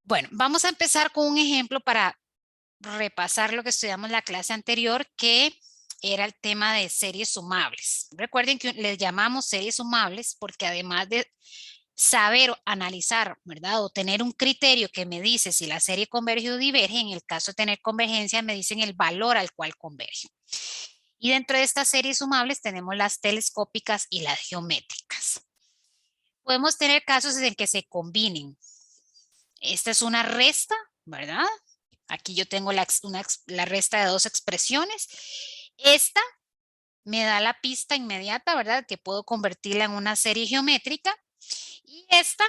Bueno, vamos a empezar con un ejemplo para repasar lo que estudiamos en la clase anterior, que era el tema de series sumables. Recuerden que les llamamos series sumables porque además de saber analizar, ¿verdad? O tener un criterio que me dice si la serie converge o diverge, en el caso de tener convergencia me dicen el valor al cual converge. Y dentro de estas series sumables tenemos las telescópicas y las geométricas. Podemos tener casos en que se combinen. Esta es una resta, ¿verdad? Aquí yo tengo la resta de dos expresiones. Esta me da la pista inmediata, ¿verdad? Que puedo convertirla en una serie geométrica. Y esta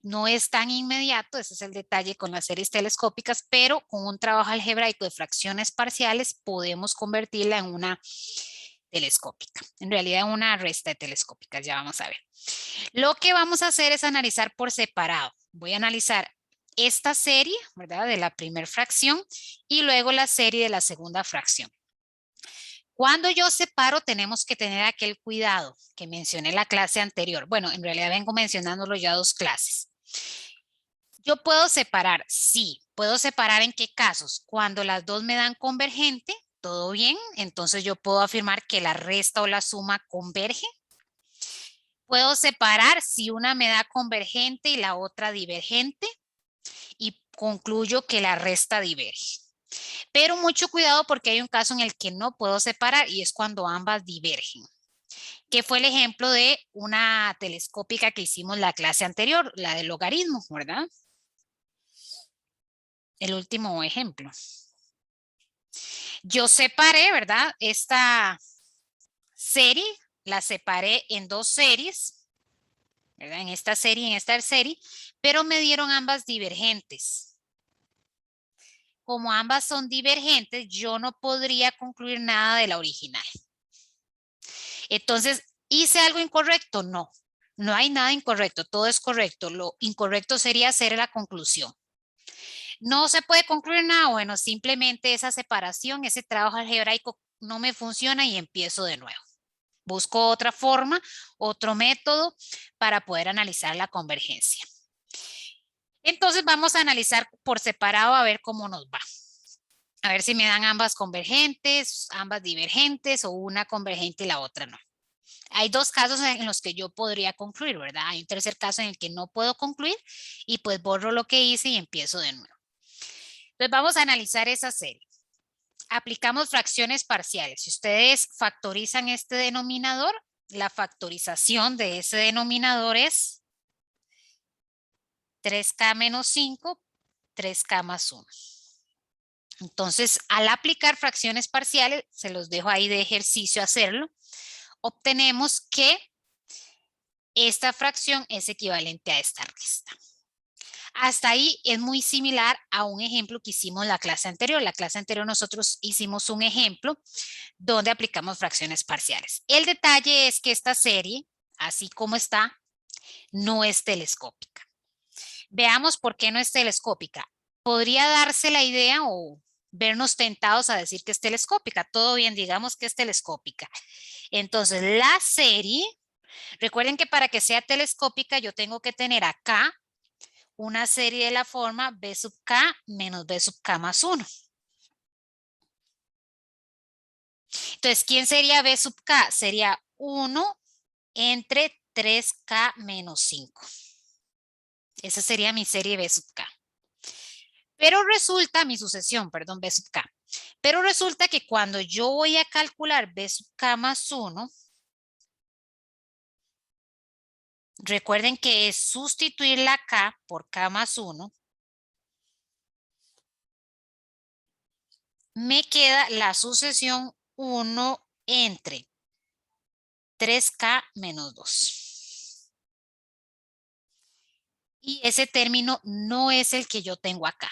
no es tan inmediato, ese es el detalle con las series telescópicas, pero con un trabajo algebraico de fracciones parciales podemos convertirla en una telescópica. En realidad una resta de telescópicas, ya vamos a ver. Lo que vamos a hacer es analizar por separado. Voy a analizar esta serie, ¿verdad? De la primera fracción y luego la serie de la segunda fracción. Cuando yo separo, tenemos que tener aquel cuidado que mencioné en la clase anterior. Bueno, en realidad vengo mencionándolo ya 2 clases. Yo puedo separar, sí. ¿Puedo separar en qué casos? Cuando las dos me dan convergente, todo bien. Entonces yo puedo afirmar que la resta o la suma converge. Puedo separar si una me da convergente y la otra divergente y concluyo que la resta diverge. Pero mucho cuidado porque hay un caso en el que no puedo separar y es cuando ambas divergen, que fue el ejemplo de una telescópica que hicimos la clase anterior, la del logaritmo, ¿verdad? El último ejemplo. Yo separé, ¿verdad? Esta serie, la separé en 2 series, ¿verdad? En esta serie y en esta serie, pero me dieron ambas divergentes. Como ambas son divergentes, yo no podría concluir nada de la original. Entonces, ¿hice algo incorrecto? No, no hay nada incorrecto, todo es correcto. Lo incorrecto sería hacer la conclusión. No se puede concluir nada, bueno, simplemente esa separación, ese trabajo algebraico no me funciona y empiezo de nuevo. Busco otra forma, otro método para poder analizar la convergencia. Entonces vamos a analizar por separado a ver cómo nos va. A ver si me dan ambas convergentes, ambas divergentes o una convergente y la otra no. Hay 2 casos en los que yo podría concluir, ¿verdad? Hay un tercer caso en el que no puedo concluir y pues borro lo que hice y empiezo de nuevo. Entonces vamos a analizar esa serie. Aplicamos fracciones parciales. Si ustedes factorizan este denominador, la factorización de ese denominador es 3K menos 5, 3K más 1. Entonces, al aplicar fracciones parciales, se los dejo ahí de ejercicio hacerlo, obtenemos que esta fracción es equivalente a esta resta. Hasta ahí es muy similar a un ejemplo que hicimos en la clase anterior. La clase anterior nosotros hicimos un ejemplo donde aplicamos fracciones parciales. El detalle es que esta serie, así como está, no es telescópica. Veamos por qué no es telescópica. Podría darse la idea o vernos tentados a decir que es telescópica. Todo bien, digamos que es telescópica. Entonces, la serie, recuerden que para que sea telescópica yo tengo que tener acá una serie de la forma b sub k menos b sub k más 1. Entonces, ¿quién sería b sub k? Sería 1 entre 3k menos 5. Esa sería mi serie b sub k. Pero resulta, mi sucesión, perdón, b sub k. Pero resulta que cuando yo voy a calcular b sub k más 1, recuerden que es sustituir la k por k más 1, me queda la sucesión 1 entre 3k menos 2. Y ese término no es el que yo tengo acá.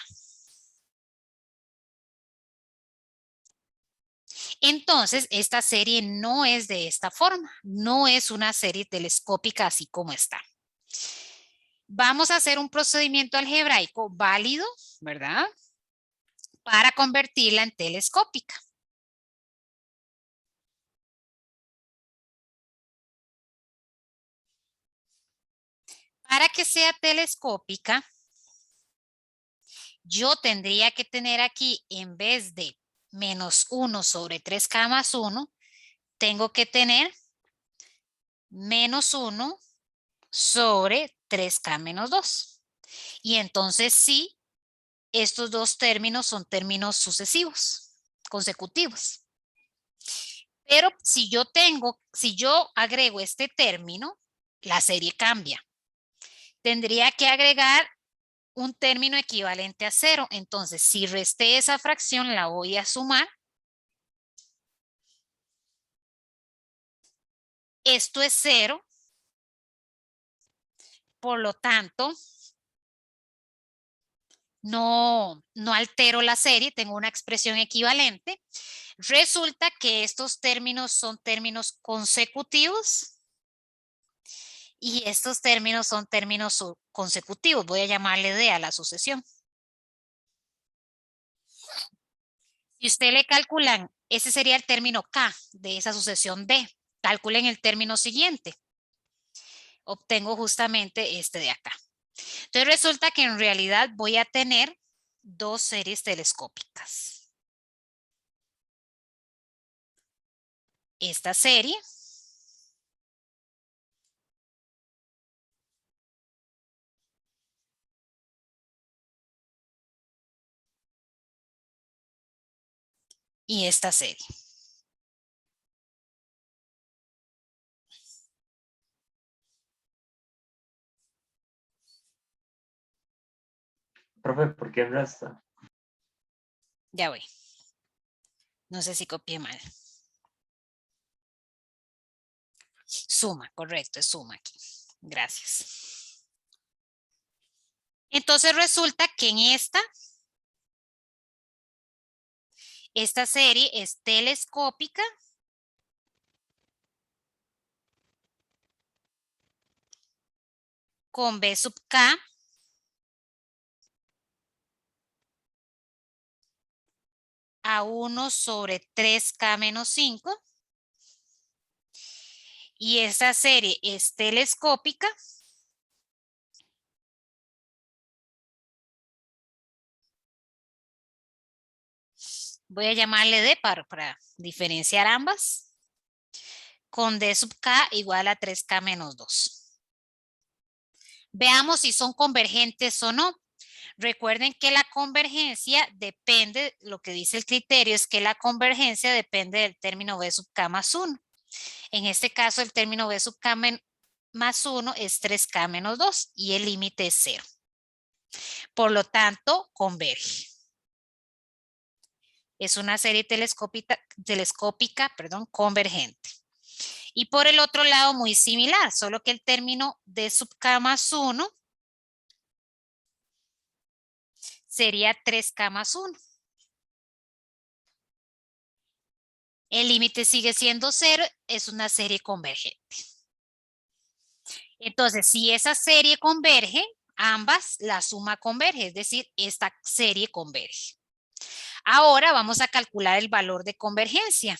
Entonces, esta serie no es de esta forma, no es una serie telescópica así como está. Vamos a hacer un procedimiento algebraico válido, ¿verdad? Para convertirla en telescópica. Para que sea telescópica, yo tendría que tener aquí, en vez de menos 1 sobre 3K más 1, tengo que tener menos 1 sobre 3K menos 2. Y entonces sí, estos dos términos son términos sucesivos, consecutivos. Pero si yo agrego este término, la serie cambia. Tendría que agregar un término equivalente a 0. Entonces, si resté esa fracción, la voy a sumar. Esto es 0. Por lo tanto, no altero la serie, tengo una expresión equivalente. Resulta que estos términos son términos consecutivos y estos términos son términos consecutivos. Voy a llamarle D a la sucesión. Si usted le calculan, ese sería el término K de esa sucesión D. Calculen el término siguiente. Obtengo justamente este de acá. Entonces resulta que en realidad voy a tener dos series telescópicas. Esta serie y esta serie. Profe, ¿por qué resta? Ya voy. No sé si copié mal. Suma, correcto, es suma aquí. Gracias. Entonces resulta que en esta serie es telescópica con B sub K a 1 sobre 3K menos 5. Y esta serie es telescópica voy a llamarle D para diferenciar ambas, con D sub K igual a 3K menos 2. Veamos si son convergentes o no. Recuerden que la convergencia depende, lo que dice el criterio es que la convergencia depende del término B sub K más 1. En este caso el término B sub K más 1 es 3K menos 2 y el límite es 0. Por lo tanto, converge. Es una serie telescópica, convergente. Y por el otro lado, muy similar, solo que el término D sub K más 1 sería 3K más 1. El límite sigue siendo 0, es una serie convergente. Entonces, si esa serie converge, ambas, la suma converge, es decir, esta serie converge. Ahora vamos a calcular el valor de convergencia.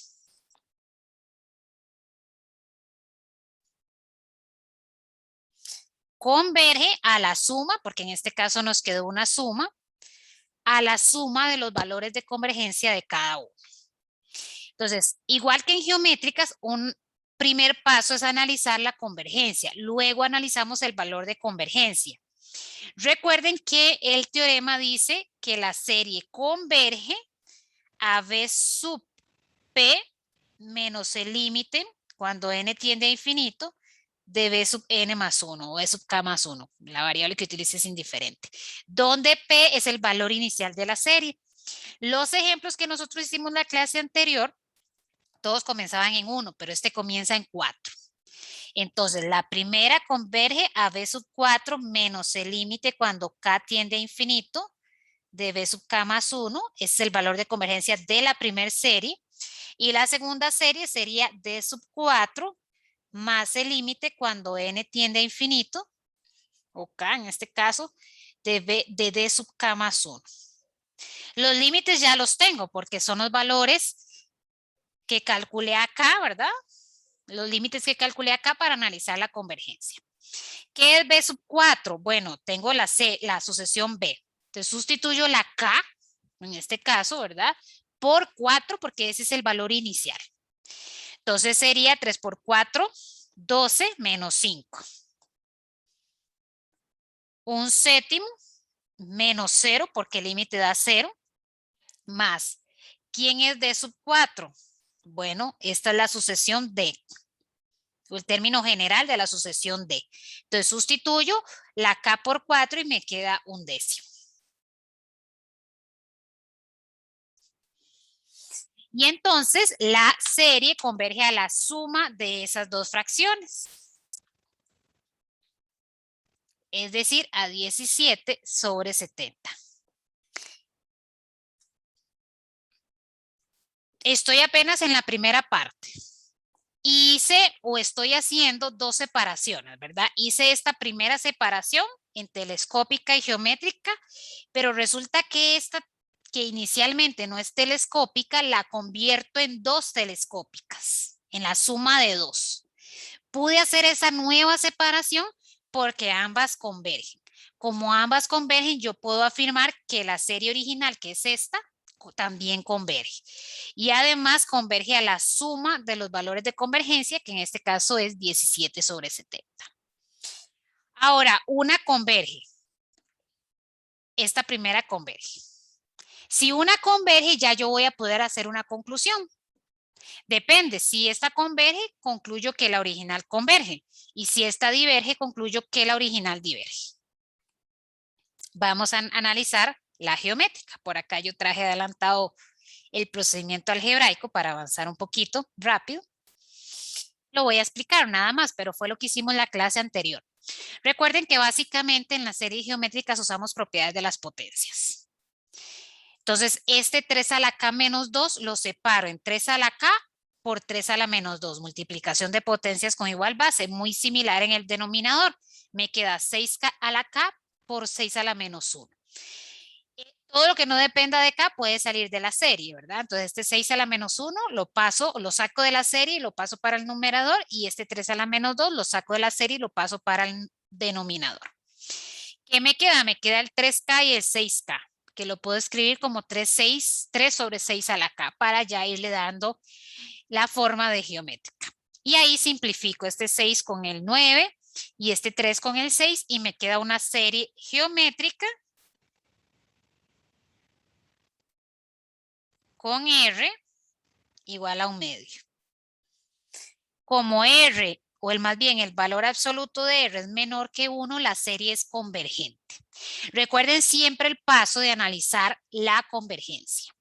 Converge a la suma, porque en este caso nos quedó una suma, a la suma de los valores de convergencia de cada uno. Entonces, igual que en geométricas, un primer paso es analizar la convergencia. Luego analizamos el valor de convergencia. Recuerden que el teorema dice que la serie converge a B sub P menos el límite, cuando n tiende a infinito, de B sub n más 1 o B sub k más 1. La variable que utilice es indiferente. Donde P es el valor inicial de la serie. Los ejemplos que nosotros hicimos en la clase anterior, todos comenzaban en 1, pero este comienza en 4. Entonces, la primera converge a B sub 4 menos el límite cuando k tiende a infinito de B sub k más 1. Es el valor de convergencia de la primera serie. Y la segunda serie sería D sub 4 más el límite cuando n tiende a infinito, o k en este caso, de D sub k más 1. Los límites ya los tengo porque son los valores que calculé acá, ¿verdad? Los límites que calculé acá para analizar la convergencia. ¿Qué es B sub 4? Bueno, tengo la sucesión B. Entonces sustituyo la K, en este caso, ¿verdad? Por 4 porque ese es el valor inicial. Entonces sería 3 por 4, 12 menos 5. Un séptimo menos 0 porque el límite da 0 más. ¿Quién es D sub 4? Bueno, esta es la sucesión D, el término general de la sucesión D. Entonces sustituyo la K por 4 y me queda un décimo. Y entonces la serie converge a la suma de esas dos fracciones. Es decir, a 17 sobre 70. Estoy apenas en la primera parte. Hice o estoy haciendo dos separaciones, ¿verdad? Hice esta primera separación en telescópica y geométrica, pero resulta que esta que inicialmente no es telescópica, la convierto en dos telescópicas, en la suma de dos. Pude hacer esa nueva separación porque ambas convergen. Como ambas convergen, yo puedo afirmar que la serie original, que es esta, también converge. Y además converge a la suma de los valores de convergencia, que en este caso es 17 sobre 70. Ahora, una converge. Esta primera converge. Si una converge, ya yo voy a poder hacer una conclusión. Depende, si esta converge, concluyo que la original converge. Y si esta diverge, concluyo que la original diverge. Vamos a analizar la geométrica. Por acá yo traje adelantado el procedimiento algebraico para avanzar un poquito rápido. Lo voy a explicar nada más, pero fue lo que hicimos en la clase anterior. Recuerden que básicamente en las series geométricas usamos propiedades de las potencias. Entonces, este 3 a la K menos 2 lo separo en 3 a la K por 3 a la menos 2. Multiplicación de potencias con igual base, muy similar en el denominador. Me queda 6K a la K por 6 a la menos 1. Todo lo que no dependa de K puede salir de la serie, ¿verdad? Entonces este 6 a la menos 1 lo paso, lo saco de la serie y lo paso para el numerador, y este 3 a la menos 2 lo saco de la serie y lo paso para el denominador. ¿Qué me queda? Me queda el 3K y el 6K, que lo puedo escribir como 3 sobre 6 a la K para ya irle dando la forma de geométrica. Y ahí simplifico este 6 con el 9 y este 3 con el 6 y me queda una serie geométrica con R igual a 1/2. Como R, o más bien el valor absoluto de R es menor que 1, la serie es convergente. Recuerden siempre el paso de analizar la convergencia,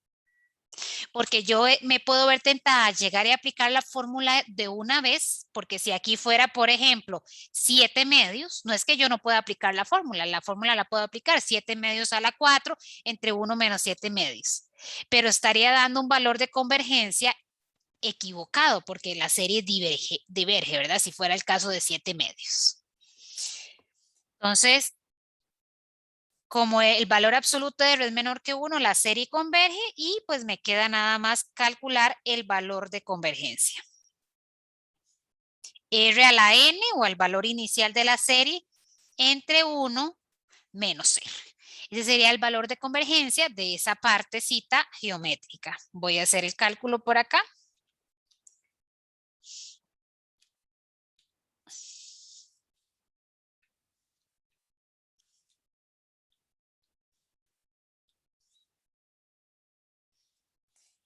porque yo me puedo ver tentada a llegar y aplicar la fórmula de una vez, porque si aquí fuera, por ejemplo, 7 medios, no es que yo no pueda aplicar la fórmula la puedo aplicar, 7 medios a la 4 entre 1 menos 7 medios, pero estaría dando un valor de convergencia equivocado porque la serie diverge, ¿verdad? Si fuera el caso de 7 medios. Entonces, como el valor absoluto de R es menor que 1, la serie converge y pues me queda nada más calcular el valor de convergencia. R a la N o el valor inicial de la serie entre 1 menos R. Ese sería el valor de convergencia de esa partecita geométrica. Voy a hacer el cálculo por acá.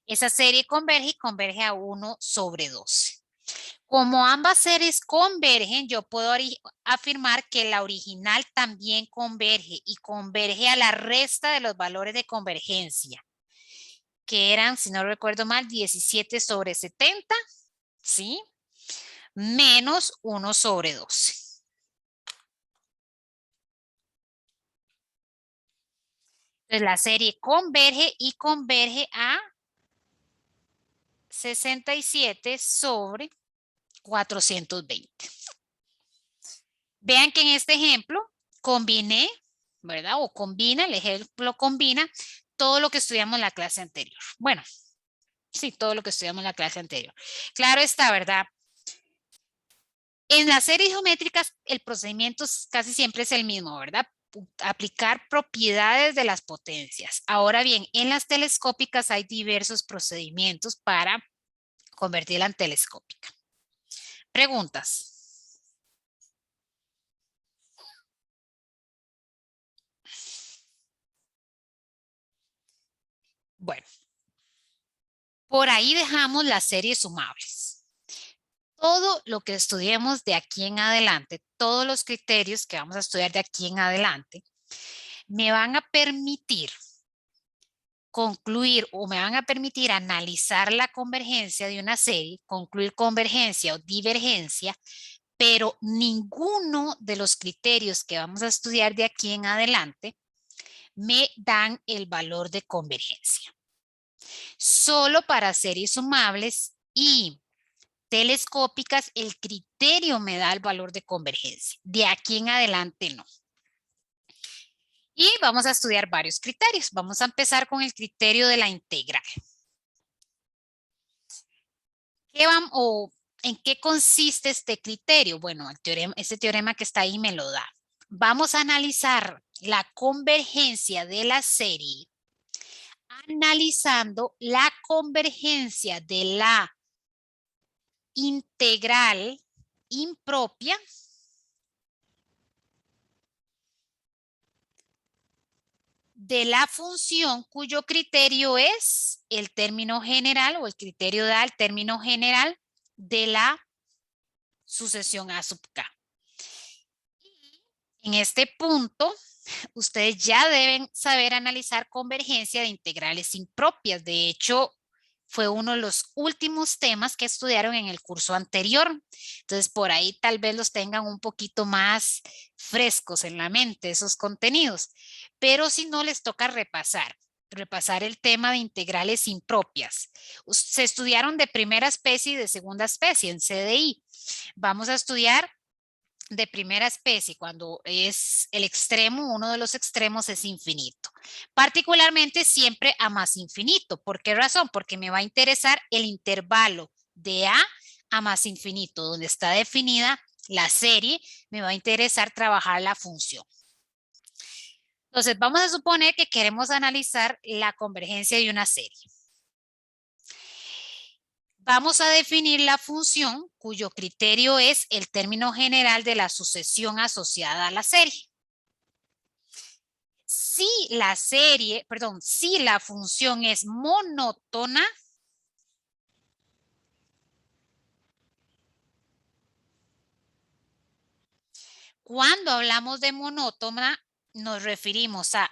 Esa serie converge y converge a 1 sobre 12. Como ambas series convergen, yo puedo afirmar que la original también converge y converge a la resta de los valores de convergencia, que eran, si no recuerdo mal, 17 sobre 70, ¿sí? Menos 1 sobre 12. Entonces la serie converge y converge a 67 sobre 420. Vean que en este ejemplo combiné, ¿verdad? O combina, el ejemplo combina todo lo que estudiamos en la clase anterior. Bueno, sí, todo lo que estudiamos en la clase anterior. Claro está, ¿verdad? En las series geométricas el procedimiento casi siempre es el mismo, ¿verdad? aplicar propiedades de las potencias. Ahora bien, en las telescópicas hay diversos procedimientos para convertirla en telescópica. Preguntas. Bueno, por ahí dejamos las series sumables. Todo lo que estudiemos de aquí en adelante, todos los criterios que vamos a estudiar de aquí en adelante, me van a permitir concluir o me van a permitir analizar la convergencia de una serie, concluir convergencia o divergencia, pero ninguno de los criterios que vamos a estudiar de aquí en adelante me dan el valor de convergencia. Solo para series sumables y telescópicas el criterio me da el valor de convergencia. De aquí en adelante no. Y vamos a estudiar varios criterios. Vamos a empezar con el criterio de la integral. ¿En qué consiste este criterio? Bueno, este teorema que está ahí me lo da. Vamos a analizar la convergencia de la serie analizando la convergencia de la integral impropia de la función cuyo criterio es el término general o el criterio da el término general de la sucesión A sub K. En este punto, ustedes ya deben saber analizar convergencia de integrales impropias. De hecho, fue uno de los últimos temas que estudiaron en el curso anterior. Entonces, por ahí tal vez los tengan un poquito más frescos en la mente, esos contenidos. Pero si no, les toca repasar el tema de integrales impropias. Se estudiaron de primera especie y de segunda especie en CDI. Vamos a estudiar de primera especie, cuando es el extremo, uno de los extremos es infinito. Particularmente siempre a más infinito. ¿Por qué razón? Porque me va a interesar el intervalo de a más infinito, donde está definida la serie, me va a interesar trabajar la función. Entonces, vamos a suponer que queremos analizar la convergencia de una serie. Vamos a definir la función cuyo criterio es el término general de la sucesión asociada a la serie. Si la función es monótona, cuando hablamos de monótona, nos referimos a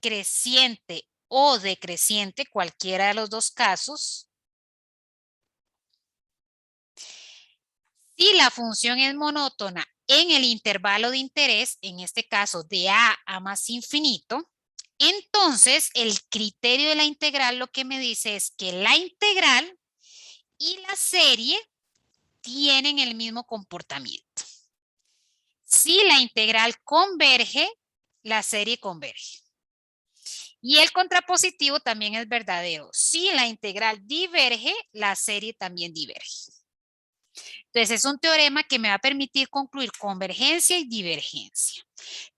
creciente o decreciente, cualquiera de los dos casos. Si la función es monótona en el intervalo de interés, en este caso de a más infinito, entonces el criterio de la integral lo que me dice es que la integral y la serie tienen el mismo comportamiento. Si la integral converge, la serie converge. Y el contrapositivo también es verdadero. Si la integral diverge, la serie también diverge. Entonces es un teorema que me va a permitir concluir convergencia y divergencia.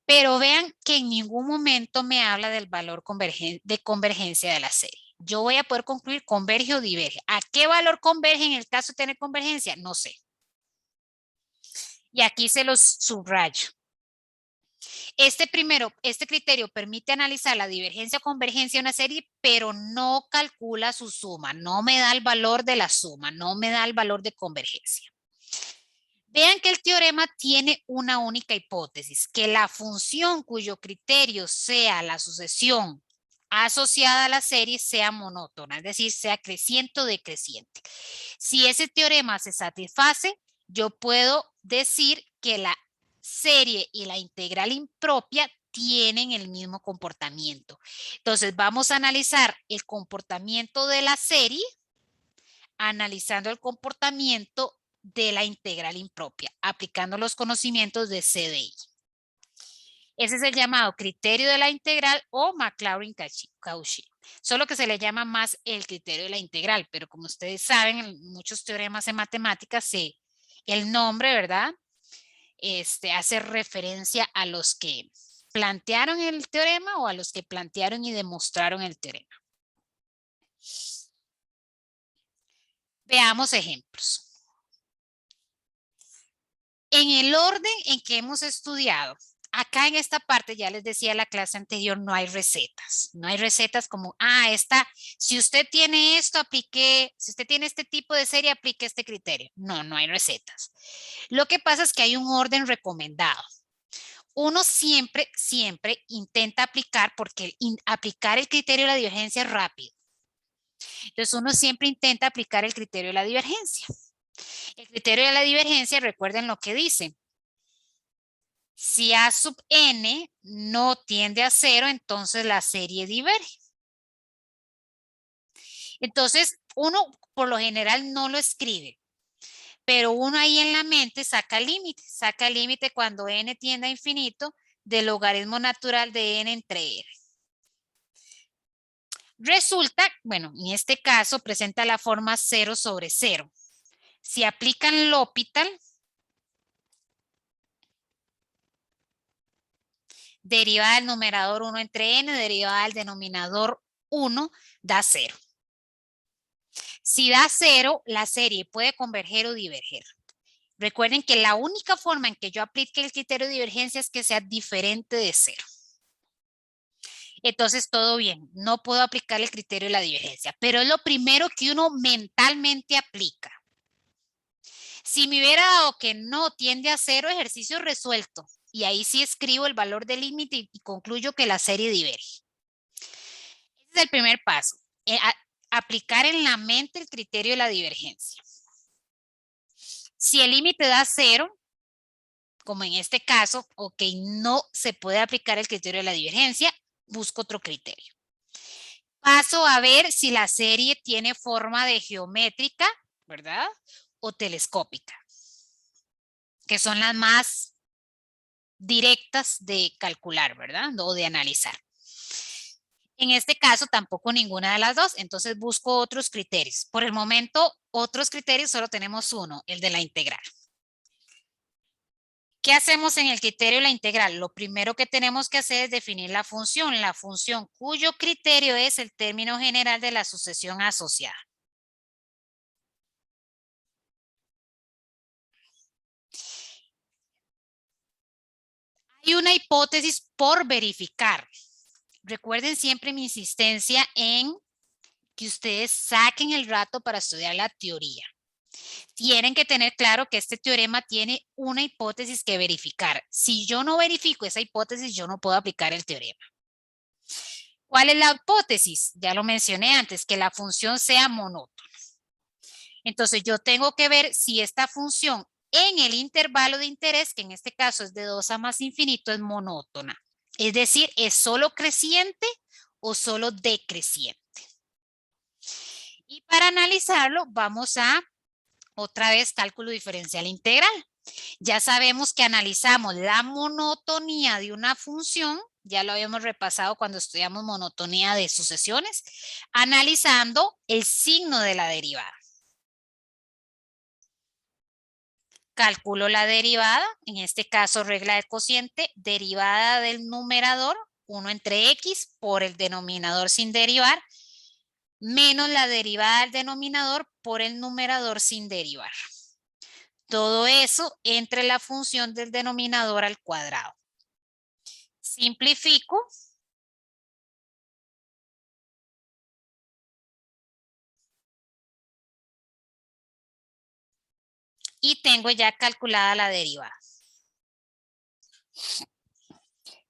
Pero vean que en ningún momento me habla del valor de convergencia de la serie. Yo voy a poder concluir converge o diverge. ¿A qué valor converge en el caso de tener convergencia? No sé. Y aquí se los subrayo. Este criterio permite analizar la divergencia o convergencia de una serie, pero no calcula su suma, no me da el valor de la suma, no me da el valor de convergencia. Vean que el teorema tiene una única hipótesis, que la función cuyo criterio sea la sucesión asociada a la serie sea monótona, es decir, sea creciente o decreciente. Si ese teorema se satisface, yo puedo decir que la serie y la integral impropia tienen el mismo comportamiento. Entonces, vamos a analizar el comportamiento de la serie analizando el comportamiento de la integral impropia, aplicando los conocimientos de CDI. Ese es el llamado criterio de la integral o Maclaurin-Cauchy. Solo que se le llama más el criterio de la integral, pero como ustedes saben, en muchos teoremas en matemáticas, el nombre, ¿verdad? Hace referencia a los que plantearon el teorema o a los que plantearon y demostraron el teorema. Veamos ejemplos. En el orden en que hemos estudiado, acá en esta parte, ya les decía la clase anterior, no hay recetas. No hay recetas como, si usted tiene esto, aplique, si usted tiene este tipo de serie, aplique este criterio. No, no hay recetas. Lo que pasa es que hay un orden recomendado. Uno siempre intenta aplicar, porque aplicar el criterio de la divergencia es rápido. Entonces uno siempre intenta aplicar el criterio de la divergencia. El criterio de la divergencia, recuerden lo que dice. Si A sub n no tiende a 0, entonces la serie diverge. Entonces, uno por lo general no lo escribe, pero uno ahí en la mente saca el límite cuando n tiende a infinito del logaritmo natural de n entre r. Resulta, bueno, en este caso presenta la forma 0 sobre 0. Si aplican L'Hopital, derivada del numerador 1 entre n, derivada del denominador 1, da 0. Si da 0, la serie puede converger o diverger. Recuerden que la única forma en que yo aplique el criterio de divergencia es que sea diferente de 0. Entonces, todo bien, no puedo aplicar el criterio de la divergencia, pero es lo primero que uno mentalmente aplica. Si me hubiera dado que no tiende a 0, ejercicio resuelto. Y ahí sí escribo el valor del límite y concluyo que la serie diverge. Ese es el primer paso. Aplicar en la mente el criterio de la divergencia. Si el límite da 0, como en este caso, ok, no se puede aplicar el criterio de la divergencia, busco otro criterio. Paso a ver si la serie tiene forma de geométrica, ¿verdad? O telescópica, que son las más directas de calcular, ¿verdad? O de analizar. En este caso tampoco ninguna de las dos, entonces busco otros criterios. Por el momento, otros criterios solo tenemos uno, el de la integral. ¿Qué hacemos en el criterio de la integral? Lo primero que tenemos que hacer es definir la función cuyo criterio es el término general de la sucesión asociada. Hay una hipótesis por verificar. Recuerden siempre mi insistencia en que ustedes saquen el rato para estudiar la teoría. Tienen que tener claro que este teorema tiene una hipótesis que verificar. Si yo no verifico esa hipótesis, yo no puedo aplicar el teorema. ¿Cuál es la hipótesis? Ya lo mencioné antes, que la función sea monótona. Entonces yo tengo que ver si esta función en el intervalo de interés, que en este caso es de 2 a más infinito, es monótona. Es decir, ¿es solo creciente o solo decreciente? Y para analizarlo, vamos a otra vez cálculo diferencial integral. Ya sabemos que analizamos la monotonía de una función, ya lo habíamos repasado cuando estudiamos monotonía de sucesiones, analizando el signo de la derivada. Calculo la derivada, en este caso regla de cociente, derivada del numerador, 1 entre x por el denominador sin derivar, menos la derivada del denominador por el numerador sin derivar. Todo eso entre la función del denominador al cuadrado. Simplifico. Y tengo ya calculada la derivada.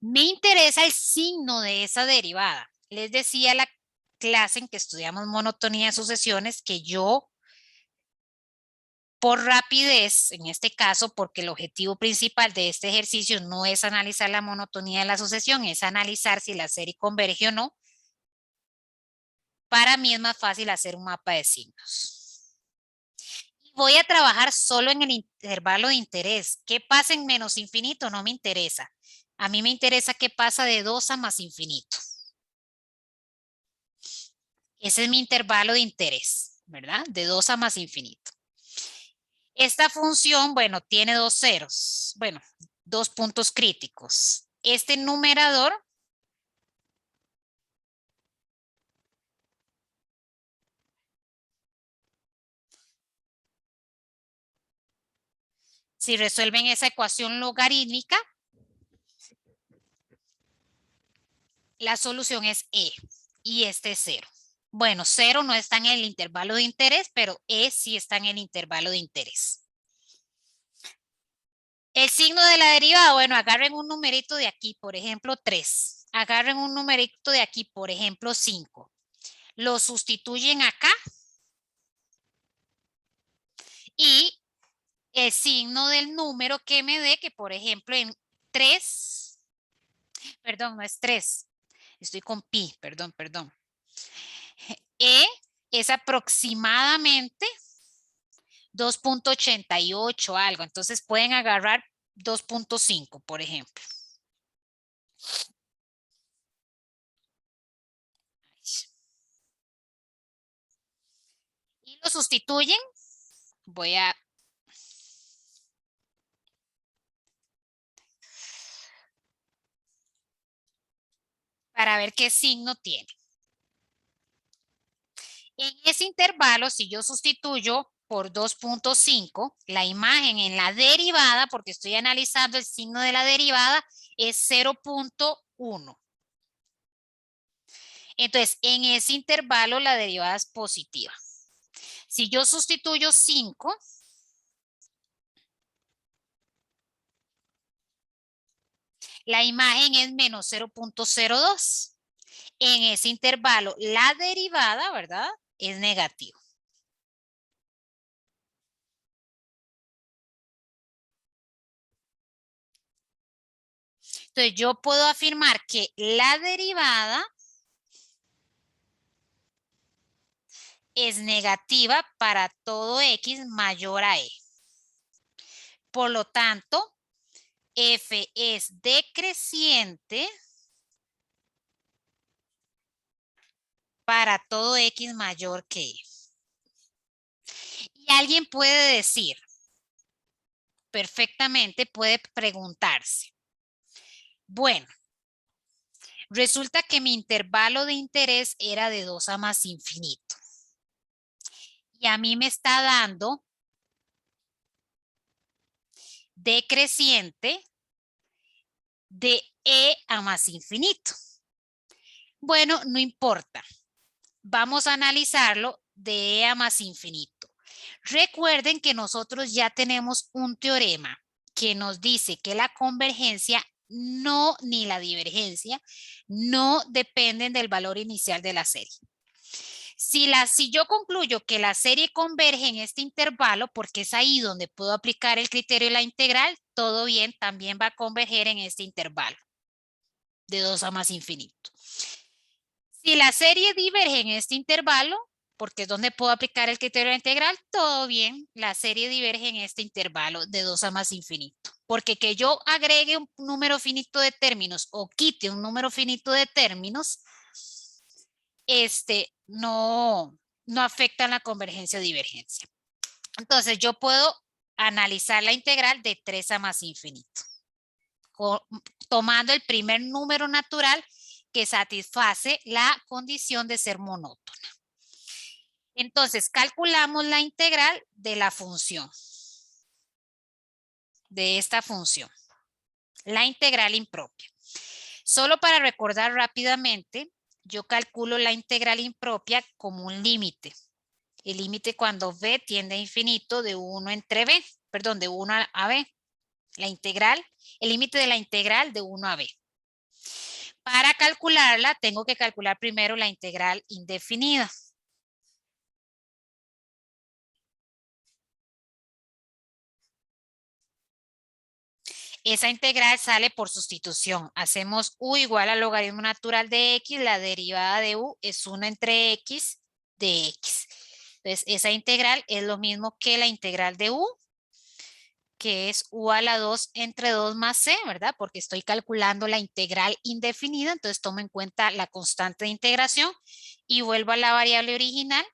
Me interesa el signo de esa derivada. Les decía la clase en que estudiamos monotonía de sucesiones que yo, por rapidez, en este caso, porque el objetivo principal de este ejercicio no es analizar la monotonía de la sucesión, es analizar si la serie converge o no. Para mí es más fácil hacer un mapa de signos. Voy a trabajar solo en el intervalo de interés. ¿Qué pasa en menos infinito? No me interesa. A mí me interesa qué pasa de 2 a más infinito. Ese es mi intervalo de interés, ¿verdad? De 2 a más infinito. Esta función, bueno, tiene dos ceros. Bueno, dos puntos críticos. este numerador si resuelven esa ecuación logarítmica, la solución es E y este es 0. Bueno, 0 no está en el intervalo de interés, pero E sí está en el intervalo de interés. El signo de la derivada, bueno, agarren un numerito de aquí, por ejemplo, 3. Agarren un numerito de aquí, por ejemplo, 5. Lo sustituyen acá y el signo del número que me dé, que por ejemplo en 3, perdón, no es 3, estoy con pi, perdón. E es aproximadamente 2.88 algo, entonces pueden agarrar 2.5, por ejemplo. Y lo sustituyen, voy a... para ver qué signo tiene. En ese intervalo, si yo sustituyo por 2.5, la imagen en la derivada, porque estoy analizando el signo de la derivada, es 0.1. Entonces, en ese intervalo la derivada es positiva. Si yo sustituyo 5, la imagen es menos 0.02. En ese intervalo, la derivada, ¿verdad? Es negativa. Entonces, yo puedo afirmar que la derivada es negativa para todo x mayor a e. Por lo tanto, f es decreciente para todo x mayor que e. Y alguien puede decir, perfectamente puede preguntarse, bueno, resulta que mi intervalo de interés era de 2 a más infinito. Y a mí me está dando decreciente de e a más infinito. Bueno, no importa. Vamos a analizarlo de e a más infinito. Recuerden que nosotros ya tenemos un teorema que nos dice que la convergencia no ni la divergencia no dependen del valor inicial de la serie. Si yo concluyo que la serie converge en este intervalo, porque es ahí donde puedo aplicar el criterio de la integral, todo bien, también va a converger en este intervalo de 2 a más infinito. Si la serie diverge en este intervalo, porque es donde puedo aplicar el criterio de la integral, todo bien, la serie diverge en este intervalo de 2 a más infinito. Porque que yo agregue un número finito de términos o quite un número finito de términos, no afecta la convergencia o divergencia. Entonces yo puedo analizar la integral de 3 a más infinito, tomando el primer número natural que satisface la condición de ser monótona. Entonces calculamos la integral de la función, de esta función, la integral impropia. Solo para recordar rápidamente, yo calculo la integral impropia como un límite. El límite cuando b tiende a infinito de 1 entre b, perdón, de 1 a b. La integral, el límite de la integral de 1 a b. Para calcularla, tengo que calcular primero la integral indefinida. Esa integral sale por sustitución. Hacemos u igual al logaritmo natural de x, la derivada de u es 1 entre x de x. Entonces, esa integral es lo mismo que la integral de u, que es u a la 2 entre 2 más c, ¿verdad? Porque estoy calculando la integral indefinida, entonces tomo en cuenta la constante de integración y vuelvo a la variable original.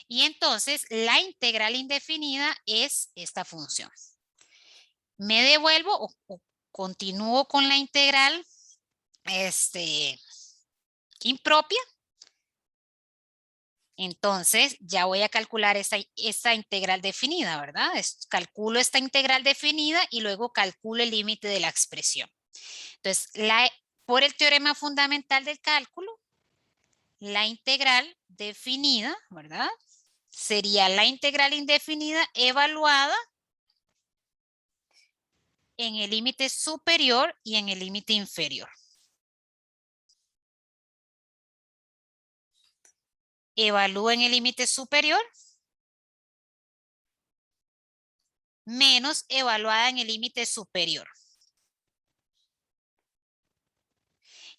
Y entonces la integral indefinida es esta función. Me devuelvo o continúo con la integral impropia. Entonces ya voy a calcular esta integral definida, ¿verdad? Calculo esta integral definida y luego calculo el límite de la expresión. Entonces, por el teorema fundamental del cálculo, la integral definida, ¿verdad? Sería la integral indefinida evaluada en el límite superior y en el límite inferior. Evalúo en el límite superior menos evaluada en el límite superior.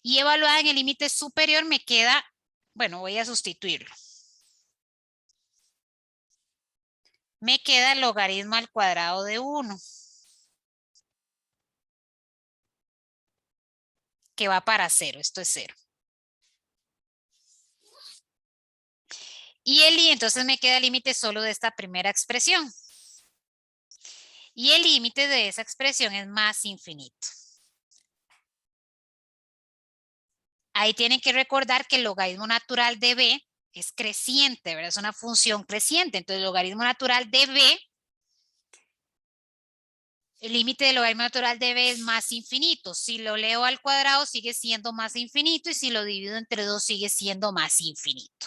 Y evaluada en el límite superior me queda, bueno, voy a sustituirlo. Me queda el logaritmo al cuadrado de 1. Que va para 0, esto es 0. Y entonces me queda el límite solo de esta primera expresión. Y el límite de esa expresión es más infinito. Ahí tienen que recordar que el logaritmo natural de b es creciente, ¿verdad? Es una función creciente. Entonces, el logaritmo natural de b, el límite del logaritmo natural de b es más infinito. Si lo leo al cuadrado, sigue siendo más infinito. Y si lo divido entre 2, sigue siendo más infinito.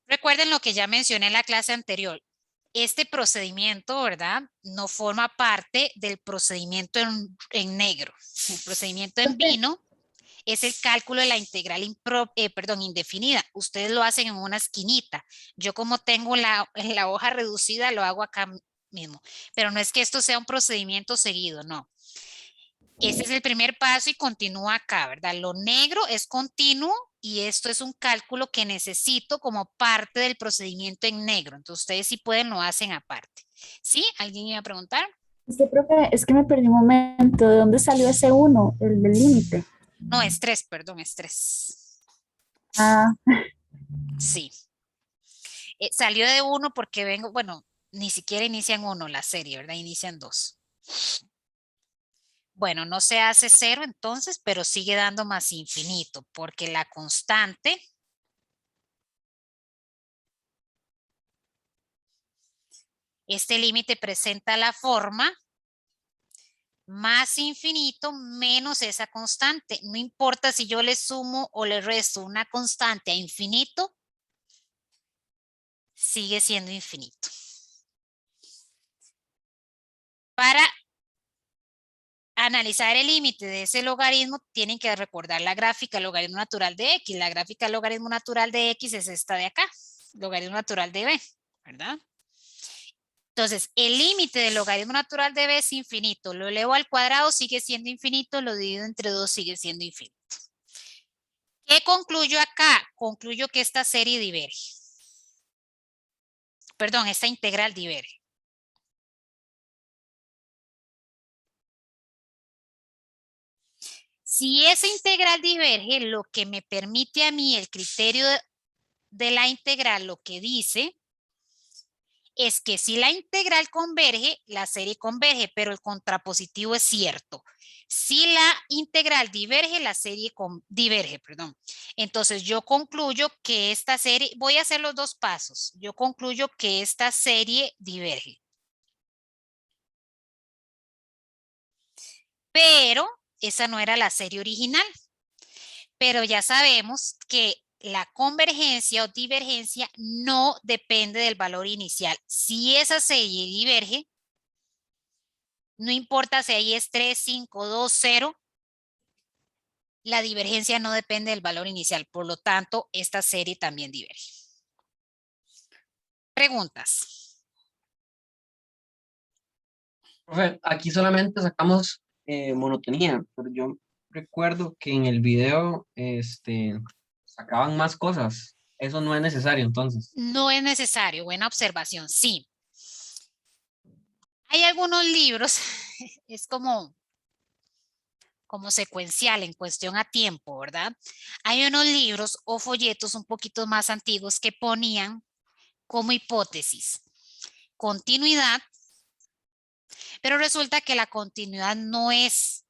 Recuerden lo que ya mencioné en la clase anterior. Este procedimiento, ¿verdad? No forma parte del procedimiento en negro. El procedimiento en vino es el cálculo de la integral indefinida. Ustedes lo hacen en una esquinita. Yo como tengo la hoja reducida, lo hago acá mismo. Pero no es que esto sea un procedimiento seguido, no. Ese es el primer paso y continúa acá, ¿verdad? Lo negro es continuo y esto es un cálculo que necesito como parte del procedimiento en negro. Entonces, ustedes si pueden lo hacen aparte. ¿Sí? ¿Alguien iba a preguntar? Profe, es que me perdí un momento. ¿De dónde salió ese uno, el del límite? No, es 3, perdón, es 3. Ah, Sí. Salió de 1 porque vengo, bueno, ni siquiera inician 1 la serie, ¿verdad? Inician 2. Bueno, no se hace 0 entonces, pero sigue dando más infinito porque la constante este límite presenta la forma más infinito menos esa constante. No importa si yo le sumo o le resto una constante a infinito, sigue siendo infinito. Para analizar el límite de ese logaritmo, tienen que recordar la gráfica del logaritmo natural de x. La gráfica del logaritmo natural de x es esta de acá, logaritmo natural de b, ¿verdad? Entonces, el límite del logaritmo natural de b es infinito. Lo elevo al cuadrado, sigue siendo infinito. Lo divido entre 2, sigue siendo infinito. ¿Qué concluyo acá? Concluyo que esta serie diverge. Perdón, esta integral diverge. Si esa integral diverge, lo que me permite a mí el criterio de la integral, lo que dice es que si la integral converge, la serie converge, pero el contrapositivo es cierto. Si la integral diverge, la serie diverge, perdón. Entonces yo concluyo que esta serie, voy a hacer los dos pasos. Yo concluyo que esta serie diverge. Pero esa no era la serie original. Pero ya sabemos que la convergencia o divergencia no depende del valor inicial. Si esa serie diverge, no importa si ahí es 3, 5, 2, 0, la divergencia no depende del valor inicial. Por lo tanto, esta serie también diverge. Preguntas. Profe, aquí solamente sacamos monotonía, pero yo recuerdo que en el video sacaban más cosas. Eso no es necesario entonces. No es necesario. Buena observación. Sí. Hay algunos libros, es como como secuencial en cuestión a tiempo, ¿verdad? Hay unos libros o folletos un poquito más antiguos que ponían como hipótesis continuidad, pero resulta que la continuidad no es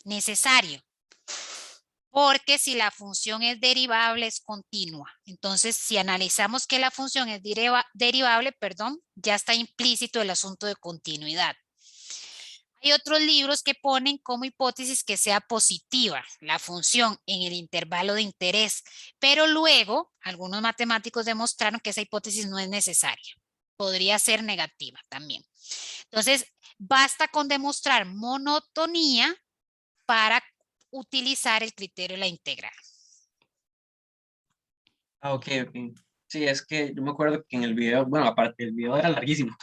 necesario, porque si la función es derivable es continua. Entonces, si analizamos que la función es derivable, perdón, ya está implícito el asunto de continuidad. Hay otros libros que ponen como hipótesis que sea positiva la función en el intervalo de interés, pero luego algunos matemáticos demostraron que esa hipótesis no es necesaria. Podría ser negativa también. Entonces, basta con demostrar monotonía para utilizar el criterio de la integral. Ah, ok, ok. Sí, es que yo me acuerdo que en el video, bueno, aparte el video era larguísimo.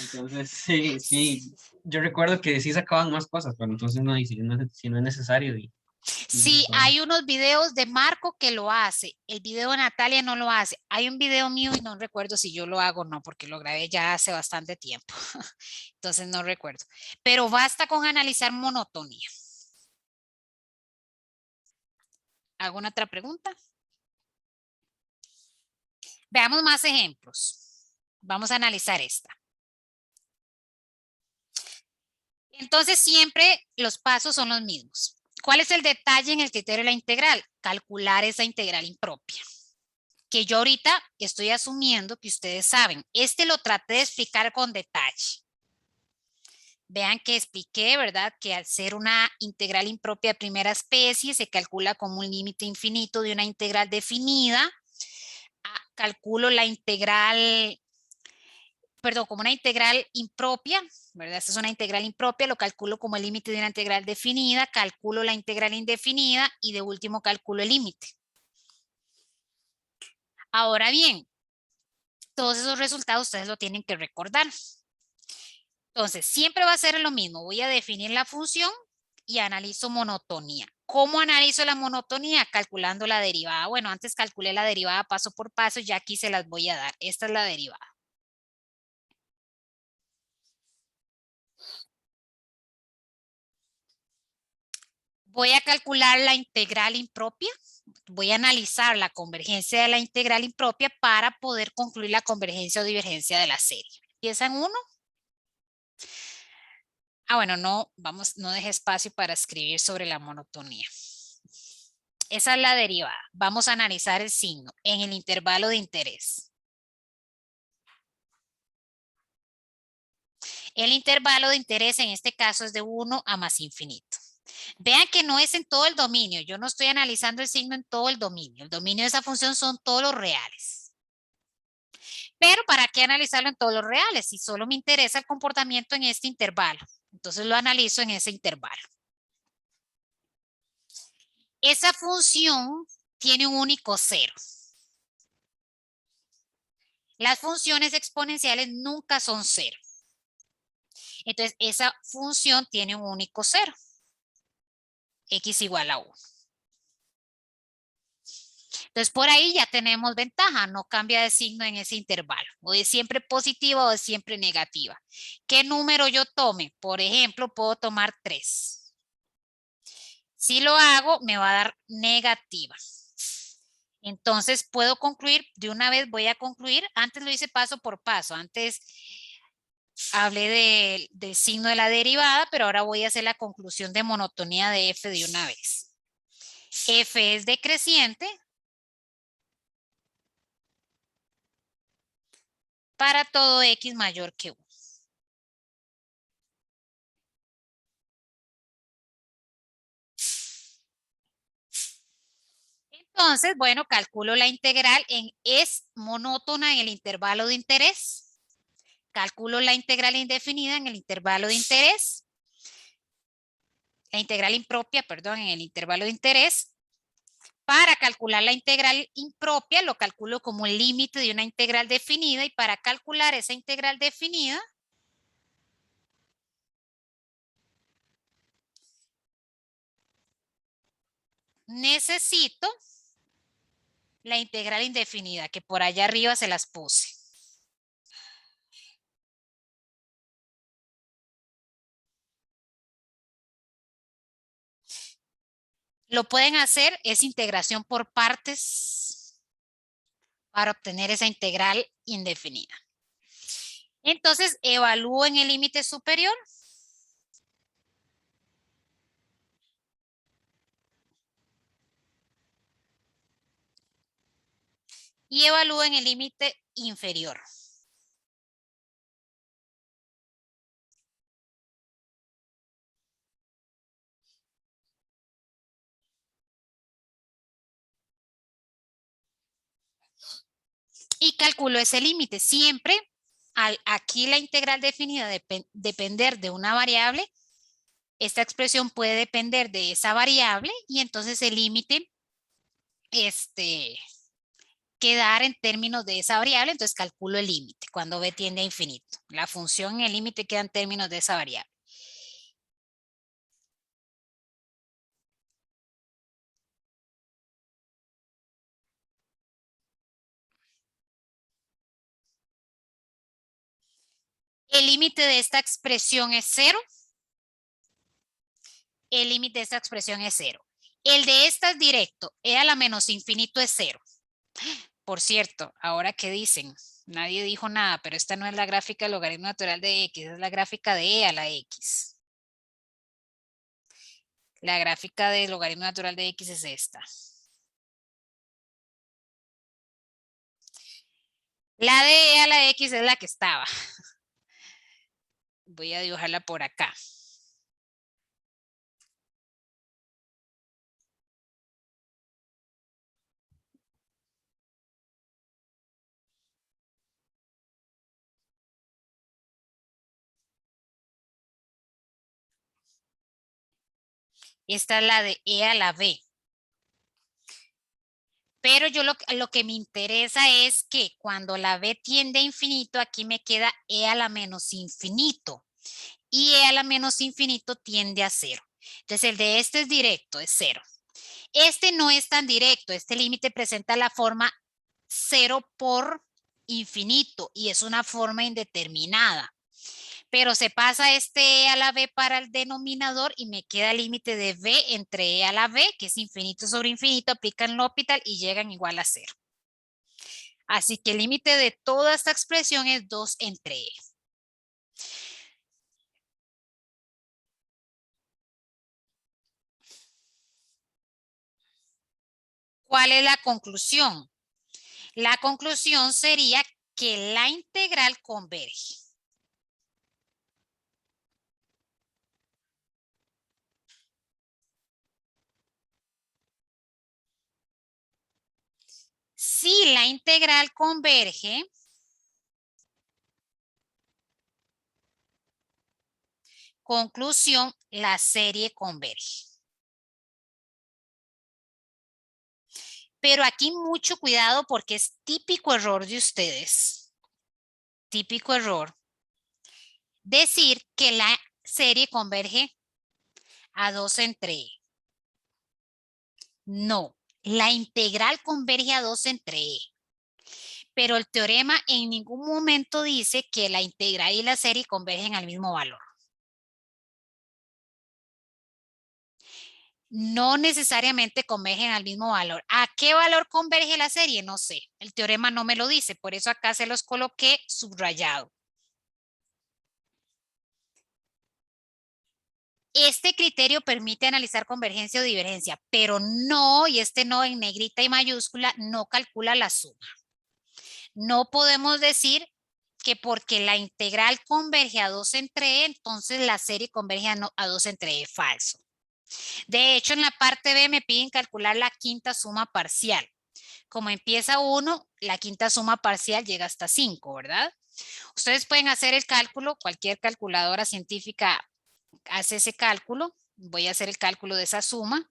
Entonces, sí, sí, yo recuerdo que sí sacaban más cosas, pero entonces no, y si no es necesario, y no Sí, todo. hay unos videos de Marco que lo hace, el video de Natalia no lo hace. Hay un video mío y no recuerdo si yo lo hago o no, porque lo grabé ya hace bastante tiempo. Entonces no recuerdo. Pero basta con analizar monotonía. ¿Alguna otra pregunta? Veamos más ejemplos. Vamos a analizar esta. Entonces siempre los pasos son los mismos. ¿Cuál es el detalle en el criterio de la integral? Calcular esa integral impropia, que yo ahorita estoy asumiendo que ustedes saben. Este lo traté de explicar con detalle. Vean que expliqué, ¿verdad? Que al ser una integral impropia de primera especie, se calcula como un límite infinito de una integral definida. Calculo la integral, perdón, como una integral impropia, ¿verdad? Esta es una integral impropia, lo calculo como el límite de una integral definida, calculo la integral indefinida y de último calculo el límite. Ahora bien, todos esos resultados ustedes lo tienen que recordar. Entonces, siempre va a ser lo mismo. Voy a definir la función y analizo monotonía. ¿Cómo analizo la monotonía? Calculando la derivada. Bueno, antes calculé la derivada paso por paso, ya aquí se las voy a dar. Esta es la derivada. Voy a calcular la integral impropia. Voy a analizar la convergencia de la integral impropia para poder concluir la convergencia o divergencia de la serie. ¿Empieza en 1? Bueno, no, vamos, no deje espacio para escribir sobre la monotonía. Esa es la derivada. Vamos a analizar el signo en el intervalo de interés. El intervalo de interés en este caso es de 1 a más infinito. Vean que no es en todo el dominio. Yo no estoy analizando el signo en todo el dominio. El dominio de esa función son todos los reales. Pero ¿para qué analizarlo en todos los reales? Si solo me interesa el comportamiento en este intervalo. Entonces lo analizo en ese intervalo. Esa función tiene un único cero. Las funciones exponenciales nunca son cero. Entonces, esa función tiene un único cero. X igual a 1. Entonces, por ahí ya tenemos ventaja. No cambia de signo en ese intervalo. O es siempre positiva o es siempre negativa. ¿Qué número yo tome? Por ejemplo, puedo tomar 3. Si lo hago, me va a dar negativa. Entonces, puedo concluir, de una vez voy a concluir. Antes lo hice paso por paso. Antes hablé del signo de la derivada, pero ahora voy a hacer la conclusión de monotonía de f de una vez. F es decreciente para todo x mayor que 1. Entonces, bueno, calculo la integral es monótona en el intervalo de interés. Calculo la integral indefinida en el intervalo de interés. La integral impropia, perdón, en el intervalo de interés. Para calcular la integral impropia, lo calculo como el límite de una integral definida y para calcular esa integral definida, necesito la integral indefinida, que por allá arriba se las puse. Lo pueden hacer, es integración por partes para obtener esa integral indefinida. Entonces, evalúo en el límite superior. Y evalúo en el límite inferior. Y calculo ese límite. Siempre, aquí la integral definida depender de una variable, esta expresión puede depender de esa variable y entonces el límite quedar en términos de esa variable, entonces calculo el límite cuando b tiende a infinito. La función en el límite queda en términos de esa variable. El límite de esta expresión es 0. El límite de esta expresión es 0. El de esta es directo, e a la menos infinito es 0. Por cierto, ahora que dicen, nadie dijo nada, pero esta no es la gráfica del logaritmo natural de x, es la gráfica de e a la x. La gráfica del logaritmo natural de x es esta. La de e a la x es la que estaba. Voy a dibujarla por acá. Esta es la de e a la b. Pero yo lo que me interesa es que cuando la b tiende a infinito, aquí me queda e a la menos infinito. Y e a la menos infinito tiende a 0. Entonces el de este es directo, es 0. Este no es tan directo, este límite presenta la forma 0 por infinito y es una forma indeterminada. Pero se pasa este e a la b para el denominador y me queda el límite de b entre e a la b, que es infinito sobre infinito, aplican L'Hopital y llegan igual a 0. Así que el límite de toda esta expresión es 2 entre e. ¿Cuál es la conclusión? La conclusión sería que la integral converge. Si la integral converge, conclusión, la serie converge. Pero aquí mucho cuidado porque es típico error de ustedes. Típico error. Decir que la serie converge a 2 entre e. No, la integral converge a 2 entre e. Pero el teorema en ningún momento dice que la integral y la serie convergen al mismo valor. No necesariamente convergen al mismo valor. ¿A qué valor converge la serie? No sé. El teorema no me lo dice. Por eso acá se los coloqué subrayado. Este criterio permite analizar convergencia o divergencia, pero no, y este no en negrita y mayúscula, no calcula la suma. No podemos decir que porque la integral converge a 2 entre e, entonces la serie converge a 2 entre e. Falso. De hecho, en la parte B me piden calcular la quinta suma parcial. Como empieza 1, la quinta suma parcial llega hasta 5, ¿verdad? Ustedes pueden hacer el cálculo, cualquier calculadora científica hace ese cálculo. Voy a hacer el cálculo de esa suma.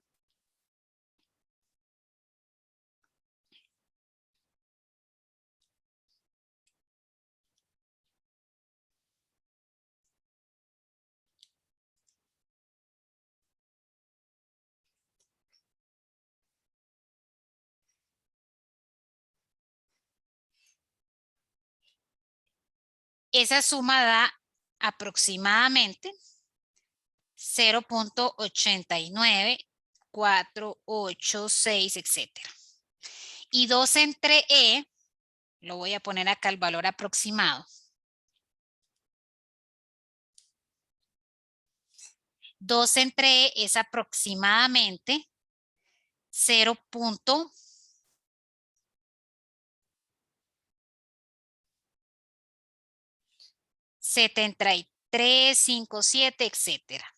Esa suma da aproximadamente 0.89 4, 8, 6, etcétera. Y 2 entre E, lo voy a poner acá el valor aproximado. 2 entre E es aproximadamente 0.7357, etcétera.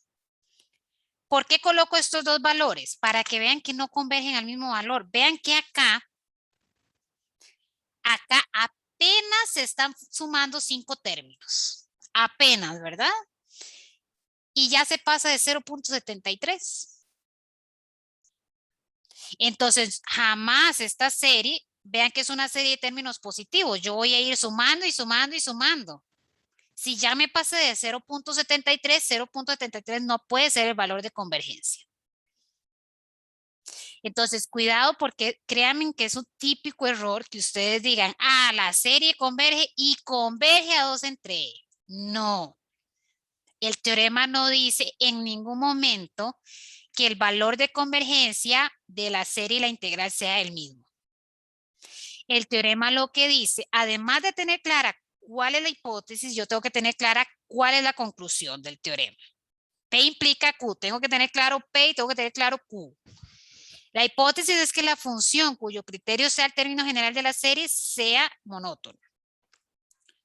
¿Por qué coloco estos dos valores? Para que vean que no convergen al mismo valor. Vean que acá apenas se están sumando 5 términos. Apenas, ¿verdad? Y ya se pasa de 0.73. Entonces, jamás esta serie, vean que es una serie de términos positivos. Yo voy a ir sumando y sumando y sumando. Si ya me pasé de 0.73, 0.73 no puede ser el valor de convergencia. Entonces, cuidado porque créanme que es un típico error que ustedes digan, la serie converge y converge a 2 entre E. No. El teorema no dice en ningún momento que el valor de convergencia de la serie y la integral sea el mismo. El teorema lo que dice, además de tener clara cuál es la hipótesis, yo tengo que tener clara cuál es la conclusión del teorema. P implica Q, tengo que tener claro P y tengo que tener claro Q. La hipótesis es que la función cuyo criterio sea el término general de la serie sea monótona.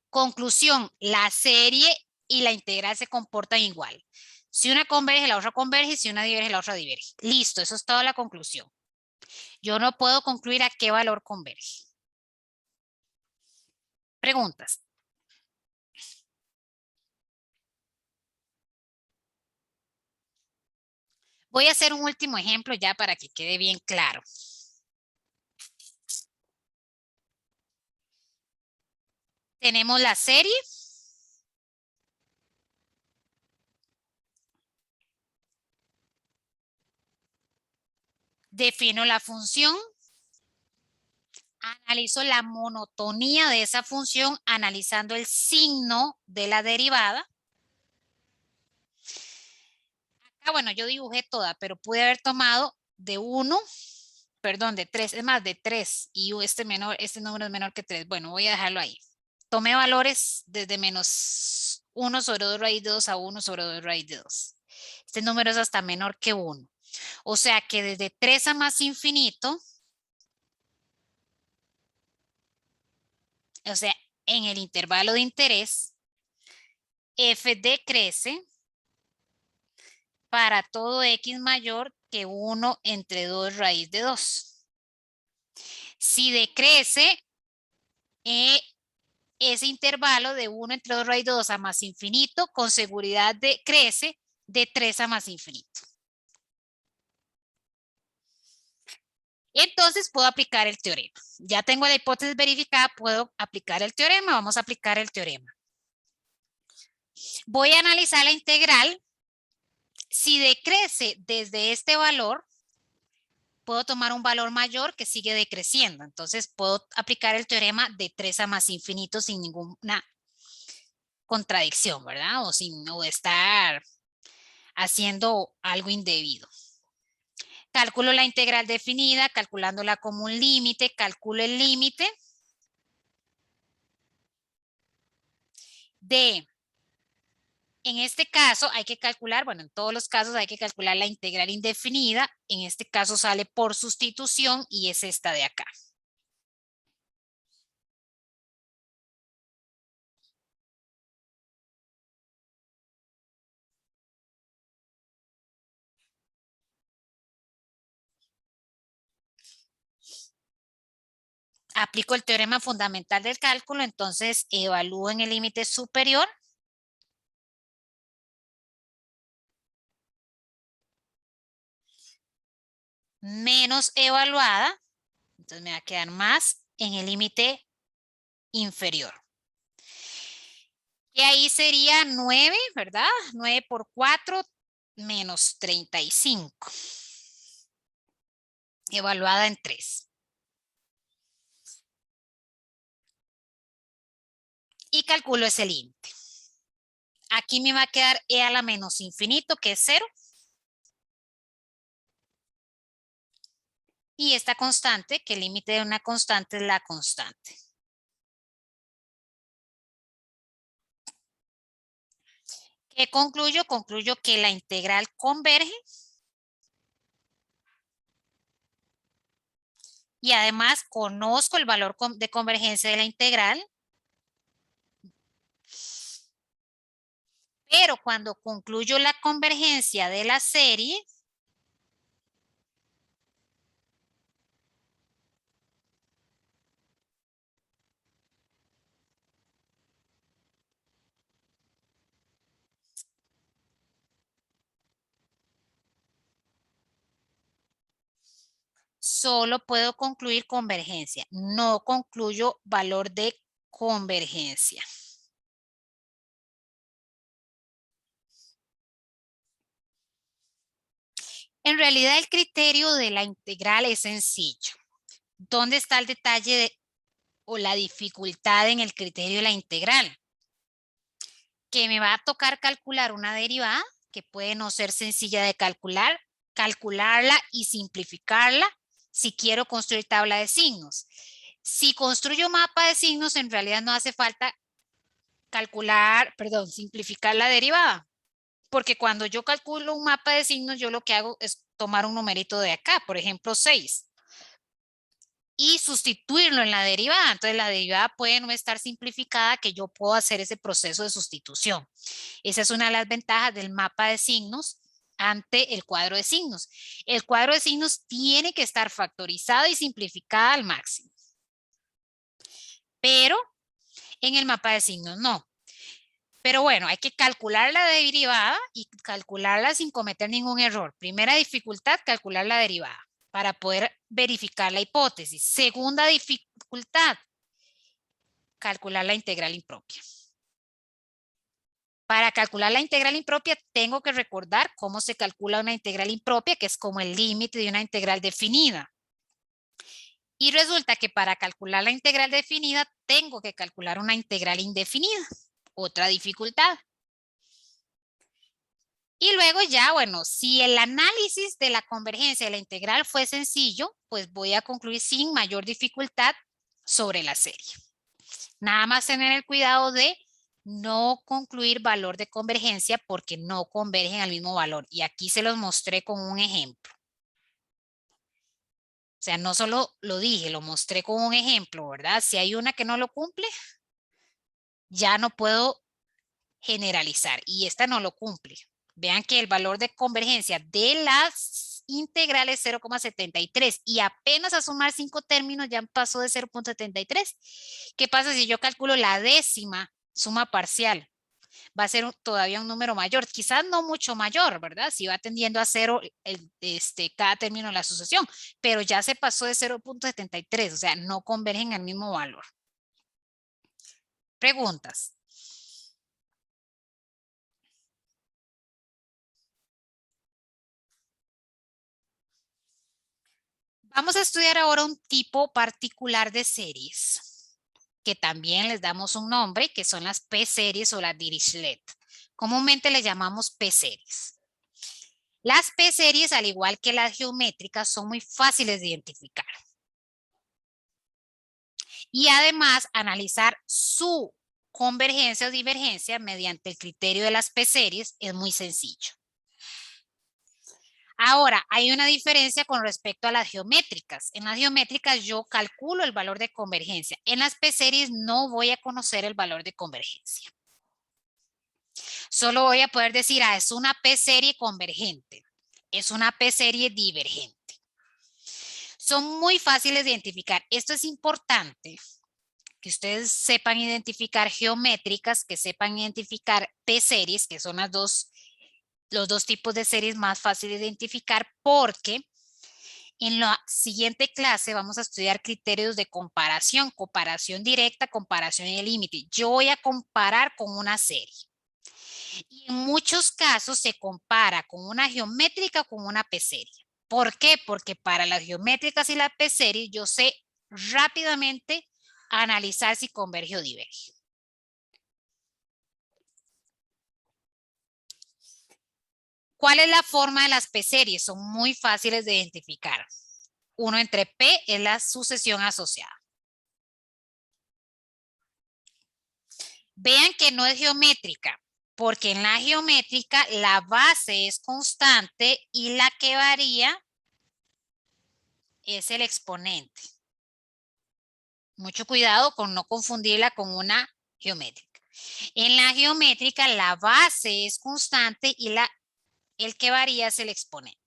Conclusión, la serie y la integral se comportan igual. Si una converge, la otra converge, si una diverge, la otra diverge. Listo, eso es toda la conclusión. Yo no puedo concluir a qué valor converge. Preguntas. Voy a hacer un último ejemplo ya para que quede bien claro. Tenemos la serie. Defino la función. Analizo la monotonía de esa función analizando el signo de la derivada. Acá, bueno, yo dibujé toda, pero pude haber tomado de 1, perdón, de 3, es más, de 3 y este número es menor que 3. Bueno, voy a dejarlo ahí. Tomé valores desde menos 1 sobre 2 raíz de 2 a 1 sobre 2 raíz de 2. Este número es hasta menor que 1. O sea que desde 3 a más infinito, o sea, en el intervalo de interés, f decrece para todo x mayor que 1 entre 2 raíz de 2. Si decrece ese intervalo de 1 entre 2 raíz de 2 a más infinito, con seguridad decrece de 3 a más infinito. Entonces puedo aplicar el teorema. Ya tengo la hipótesis verificada, puedo aplicar el teorema. Vamos a aplicar el teorema. Voy a analizar la integral. Si decrece desde este valor, puedo tomar un valor mayor que sigue decreciendo. Entonces puedo aplicar el teorema de 3 a más infinito sin ninguna contradicción, ¿verdad? O estar haciendo algo indebido. Calculo la integral definida, calculándola como un límite, calculo el límite de, en este caso hay que calcular, bueno, en todos los casos hay que calcular la integral indefinida, en este caso sale por sustitución y es esta de acá. Aplico el teorema fundamental del cálculo, entonces evalúo en el límite superior. Menos evaluada, entonces me va a quedar más en el límite inferior. Y ahí sería 9, ¿verdad? 9 por 4 menos 35. Evaluada en 3. Y calculo ese límite. Aquí me va a quedar e a la menos infinito, que es 0. Y esta constante, que el límite de una constante es la constante. ¿Qué concluyo? Concluyo que la integral converge. Y además conozco el valor de convergencia de la integral. Pero cuando concluyo la convergencia de la serie, solo puedo concluir convergencia, no concluyo valor de convergencia. En realidad el criterio de la integral es sencillo. ¿Dónde está el detalle o la dificultad en el criterio de la integral? Que me va a tocar calcular una derivada que puede no ser sencilla de calcular, calcularla y simplificarla si quiero construir tabla de signos. Si construyo mapa de signos, en realidad no hace falta simplificar la derivada. Porque cuando yo calculo un mapa de signos, yo lo que hago es tomar un numerito de acá, por ejemplo 6, y sustituirlo en la derivada. Entonces la derivada puede no estar simplificada, que yo puedo hacer ese proceso de sustitución. Esa es una de las ventajas del mapa de signos ante el cuadro de signos. El cuadro de signos tiene que estar factorizado y simplificado al máximo. Pero en el mapa de signos no. Pero bueno, hay que calcular la derivada y calcularla sin cometer ningún error. Primera dificultad, calcular la derivada para poder verificar la hipótesis. Segunda dificultad, calcular la integral impropia. Para calcular la integral impropia tengo que recordar cómo se calcula una integral impropia, que es como el límite de una integral definida. Y resulta que para calcular la integral definida tengo que calcular una integral indefinida. Otra dificultad. Y luego ya, bueno, si el análisis de la convergencia de la integral fue sencillo, pues voy a concluir sin mayor dificultad sobre la serie. Nada más tener el cuidado de no concluir valor de convergencia porque no convergen al mismo valor. Y aquí se los mostré con un ejemplo. O sea, no solo lo dije, lo mostré con un ejemplo, ¿verdad? Si hay una que no lo cumple, ya no puedo generalizar y esta no lo cumple. Vean que el valor de convergencia de las integrales es 0,73 y apenas a sumar 5 términos ya pasó de 0,73. ¿Qué pasa si yo calculo la décima suma parcial? Va a ser todavía un número mayor, quizás no mucho mayor, ¿verdad? Si va tendiendo a 0 cada término de la sucesión, pero ya se pasó de 0,73, o sea, no convergen al mismo valor. Preguntas. Vamos a estudiar ahora un tipo particular de series, que también les damos un nombre, que son las P-series o las Dirichlet. Comúnmente le llamamos P-series. Las P-series, al igual que las geométricas, son muy fáciles de identificar. Y además, analizar su convergencia o divergencia mediante el criterio de las P-series es muy sencillo. Ahora, hay una diferencia con respecto a las geométricas. En las geométricas yo calculo el valor de convergencia. En las P-series no voy a conocer el valor de convergencia. Solo voy a poder decir, es una P-serie convergente. Es una P-serie divergente. Son muy fáciles de identificar. Esto es importante, que ustedes sepan identificar geométricas, que sepan identificar P-series, que son los dos tipos de series más fáciles de identificar, porque en la siguiente clase vamos a estudiar criterios de comparación directa, comparación en el límite. Yo voy a comparar con una serie. Y en muchos casos se compara con una geométrica o con una P-serie. ¿Por qué? Porque para las geométricas y la P-serie yo sé rápidamente analizar si converge o diverge. ¿Cuál es la forma de las P-series? Son muy fáciles de identificar. 1 entre P es la sucesión asociada. Vean que no es geométrica, porque en la geométrica la base es constante y la que varía es el exponente. Mucho cuidado con no confundirla con una geométrica. En la geométrica la base es constante y el que varía es el exponente.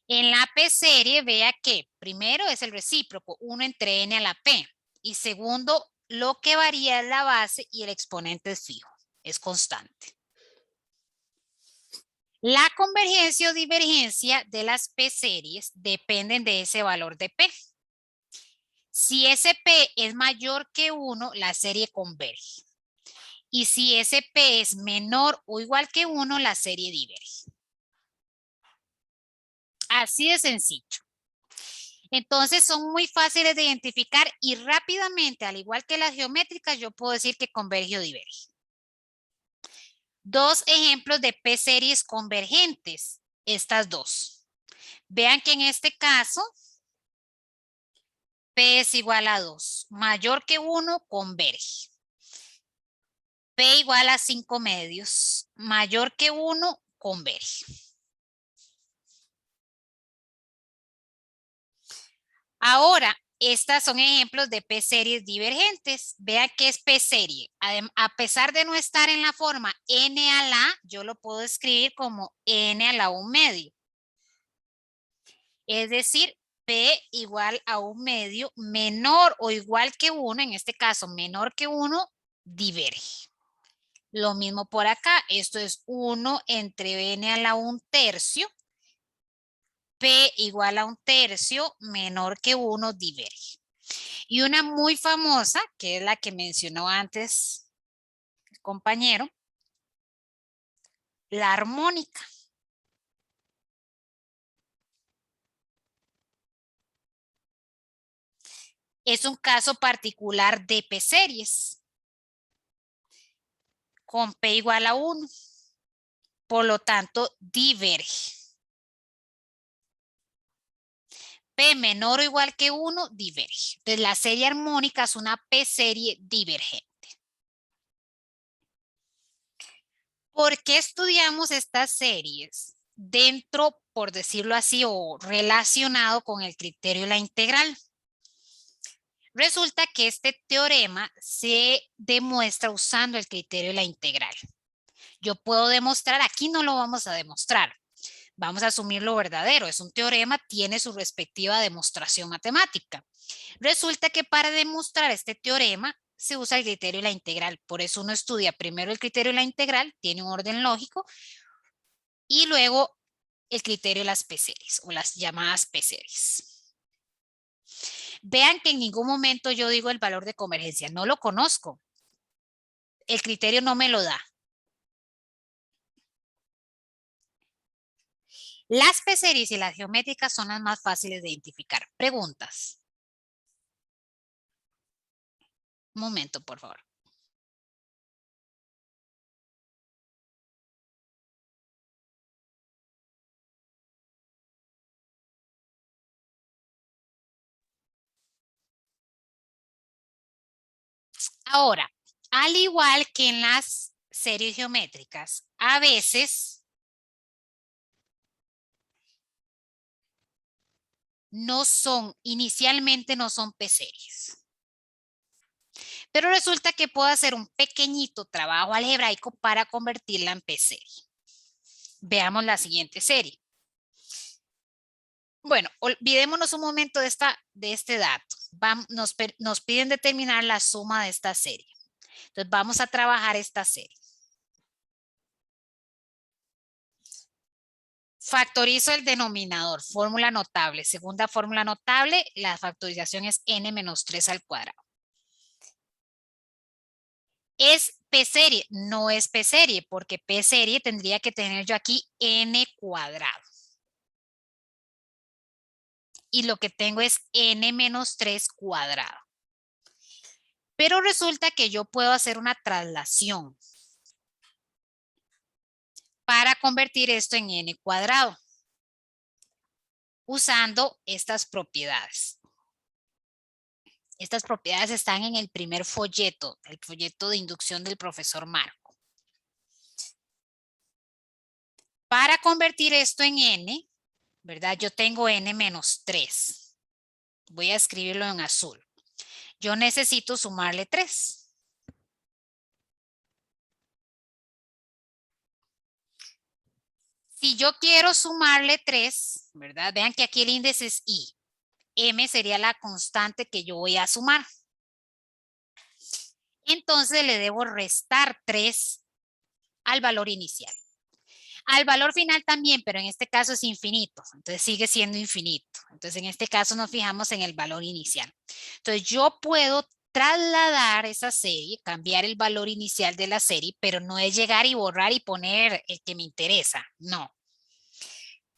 En la P-serie, vea que primero es el recíproco, 1 entre n a la P. Y segundo, lo que varía es la base y el exponente es fijo, es constante. La convergencia o divergencia de las P-series dependen de ese valor de P. Si ese P es mayor que 1, la serie converge. Y si ese P es menor o igual que 1, la serie diverge. Así de sencillo. Entonces son muy fáciles de identificar y rápidamente, al igual que las geométricas, yo puedo decir que converge o diverge. Dos ejemplos de P-series convergentes, estas dos. Vean que en este caso, P es igual a 2, mayor que 1, converge. P igual a 5 medios, mayor que 1, converge. Ahora, estas son ejemplos de P-series divergentes. Vean que es P-serie. A pesar de no estar en la forma n a la, yo lo puedo escribir como n a la 1 medio. Es decir, P igual a 1 medio menor o igual que 1, en este caso menor que 1, diverge. Lo mismo por acá, esto es 1 entre n a la 1 tercio. P igual a 1 tercio menor que 1 diverge. Y una muy famosa, que es la que mencionó antes el compañero, la armónica. Es un caso particular de P-series, con P igual a 1. Por lo tanto, diverge. P menor o igual que 1, diverge. Entonces, la serie armónica es una P-serie divergente. ¿Por qué estudiamos estas series dentro, por decirlo así, o relacionado con el criterio de la integral? Resulta que este teorema se demuestra usando el criterio de la integral. Yo puedo demostrar, aquí no lo vamos a demostrar, vamos a asumir lo verdadero, es un teorema, tiene su respectiva demostración matemática. Resulta que para demostrar este teorema se usa el criterio de la integral, por eso uno estudia primero el criterio de la integral, tiene un orden lógico, y luego el criterio de las P-series o las llamadas P-series. Vean que en ningún momento yo digo el valor de convergencia, no lo conozco. El criterio no me lo da. Las P-series y las geométricas son las más fáciles de identificar. Preguntas. Un momento, por favor. Ahora, al igual que en las series geométricas, a veces inicialmente no son P-series. Pero resulta que puedo hacer un pequeñito trabajo algebraico para convertirla en P-serie. Veamos la siguiente serie. Bueno, olvidémonos un momento de este dato. Nos piden determinar la suma de esta serie. Entonces vamos a trabajar esta serie. Factorizo el denominador, fórmula notable. Segunda fórmula notable, la factorización es n menos 3 al cuadrado. ¿Es P-serie? No es P-serie, porque P-serie tendría que tener yo aquí n cuadrado. Y lo que tengo es n menos 3 cuadrado. Pero resulta que yo puedo hacer una traslación para convertir esto en n cuadrado. usando estas propiedades. Estas propiedades están en el primer folleto, el folleto de inducción del profesor Marco. Para convertir esto en n, ¿verdad? Yo tengo n menos 3. Voy a escribirlo en azul. Yo necesito sumarle 3. Si yo quiero sumarle 3, ¿verdad? Vean que aquí el índice es i. M sería la constante que yo voy a sumar. Entonces le debo restar 3 al valor inicial. Al valor final también, pero en este caso es infinito. Entonces sigue siendo infinito. Entonces en este caso nos fijamos en el valor inicial. Entonces yo puedo trasladar esa serie, cambiar el valor inicial de la serie, pero no es llegar y borrar y poner el que me interesa. No.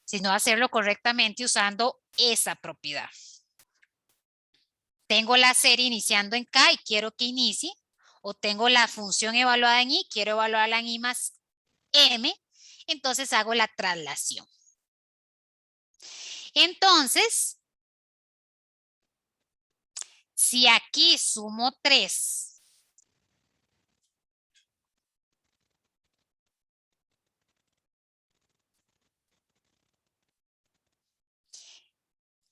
Sino hacerlo correctamente usando esa propiedad. Tengo la serie iniciando en K y quiero que inicie. O tengo la función evaluada en I, quiero evaluarla en I más M. Entonces hago la traslación. Entonces, si aquí sumo 3,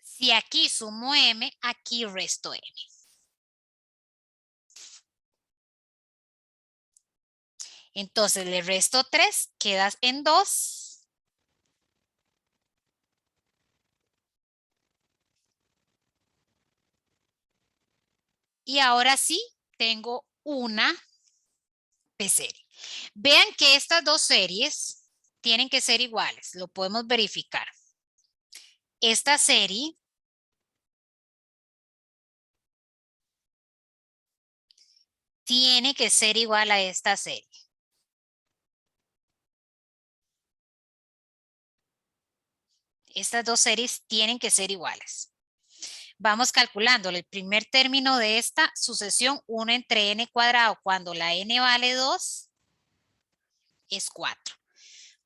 si aquí sumo M, aquí resto M. Entonces le resto 3, quedas en 2. Y ahora sí, tengo una P-serie. Vean que estas dos series tienen que ser iguales, lo podemos verificar. Esta serie tiene que ser igual a esta serie. Estas dos series tienen que ser iguales. Vamos calculando el primer término de esta sucesión, 1 entre n cuadrado, cuando la n vale 2, es 4.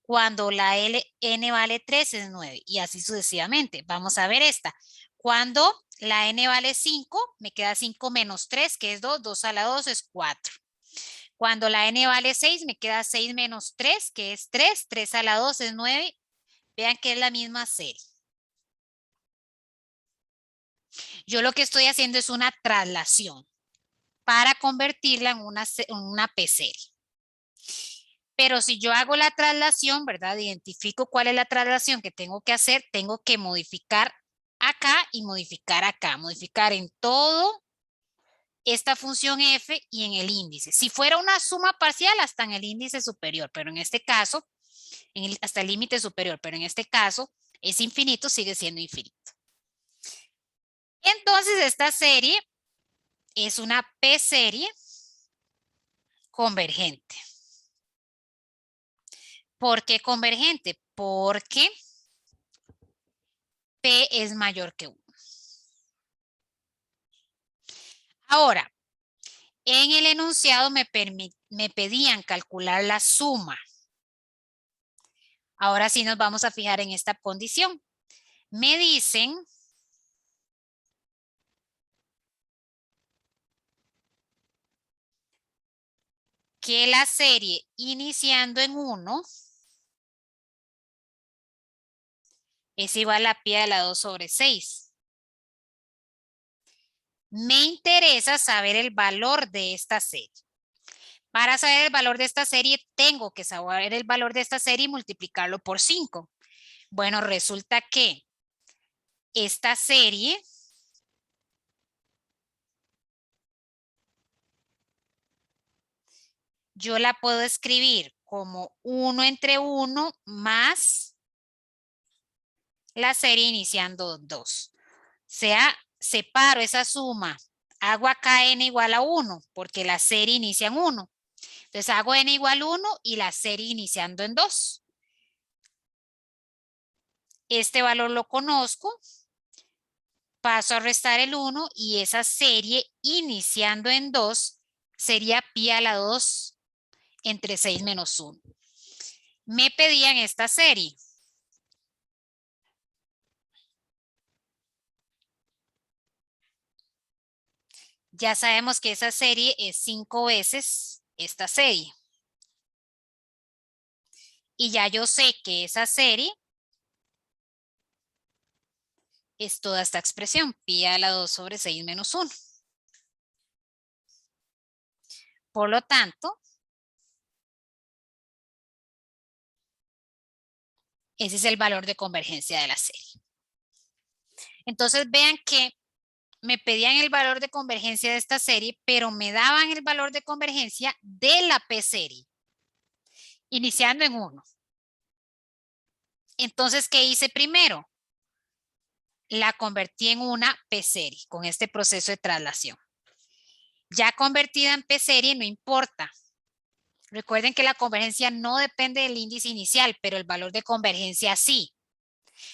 Cuando la n vale 3 es 9 y así sucesivamente. Vamos a ver esta. Cuando la n vale 5, me queda 5 menos 3, que es 2. 2 a la 2 es 4. Cuando la n vale 6, me queda 6 menos 3, que es 3. 3 a la 2 es 9. Vean que es la misma serie. Yo lo que estoy haciendo es una traslación para convertirla en una P-serie. Pero si yo hago la traslación, ¿verdad? Identifico cuál es la traslación que tengo que hacer, tengo que modificar acá y modificar acá. Modificar en todo esta función f y en el índice. Si fuera una suma parcial, hasta en el índice superior, pero en este caso, hasta el límite superior, pero en este caso es infinito, sigue siendo infinito. Entonces esta serie es una P-serie convergente. ¿Por qué convergente? Porque P es mayor que 1. Ahora, en el enunciado me pedían calcular la suma. Ahora sí nos vamos a fijar en esta condición. Me dicen que la serie iniciando en 1 es igual a pi a la 2 sobre 6. Me interesa saber el valor de esta serie. Para saber el valor de esta serie, tengo que saber el valor de esta serie y multiplicarlo por 5. Bueno, resulta que esta serie yo la puedo escribir como 1 entre 1 más la serie iniciando 2. O sea, separo esa suma, hago acá n igual a 1 porque la serie inicia en 1. Entonces hago n igual a 1 y la serie iniciando en 2. Este valor lo conozco, paso a restar el 1 y esa serie iniciando en 2 sería pi a la 2 entre 6 menos 1. Me pedían esta serie. ya sabemos que esa serie es 5 veces esta serie. Y ya yo sé que esa serie es toda esta expresión, pi a la 2 sobre 6 menos 1. Por lo tanto, ese es el valor de convergencia de la serie. Entonces vean que me pedían el valor de convergencia de esta serie, pero me daban el valor de convergencia de la P-serie, iniciando en 1. Entonces, ¿qué hice primero? La convertí en una P-serie con este proceso de traslación. Ya convertida en P-serie no importa. Recuerden que la convergencia no depende del índice inicial, pero el valor de convergencia sí.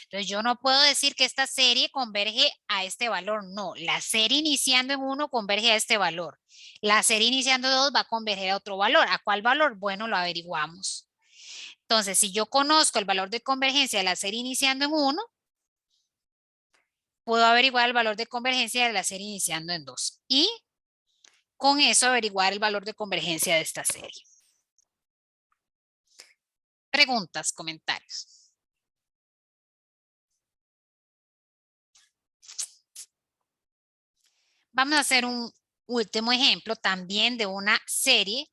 Entonces yo no puedo decir que esta serie converge a este valor, no. La serie iniciando en 1 converge a este valor. La serie iniciando en 2 va a converger a otro valor. ¿A cuál valor? Bueno, lo averiguamos. Entonces, si yo conozco el valor de convergencia de la serie iniciando en 1, puedo averiguar el valor de convergencia de la serie iniciando en 2. Y con eso averiguar el valor de convergencia de esta serie. Preguntas, comentarios. Vamos a hacer un último ejemplo también de una serie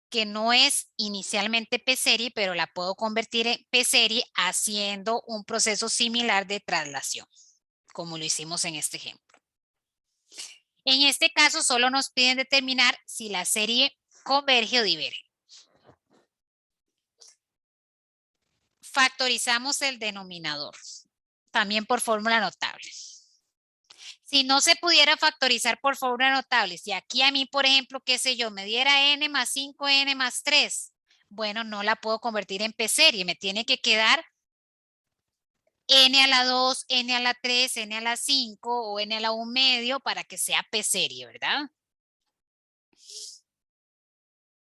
que no es inicialmente P-serie, pero la puedo convertir en P-serie haciendo un proceso similar de traslación, como lo hicimos en este ejemplo. En este caso solo nos piden determinar si la serie converge o diverge. Factorizamos el denominador, también por fórmula notable. Si no se pudiera factorizar por fórmula notable, si aquí a mí, por ejemplo, qué sé yo, me diera n más 5, n más 3, bueno, no la puedo convertir en P-serie, me tiene que quedar n a la 2, n a la 3, n a la 5 o n a la 1 medio para que sea P-serie, ¿verdad?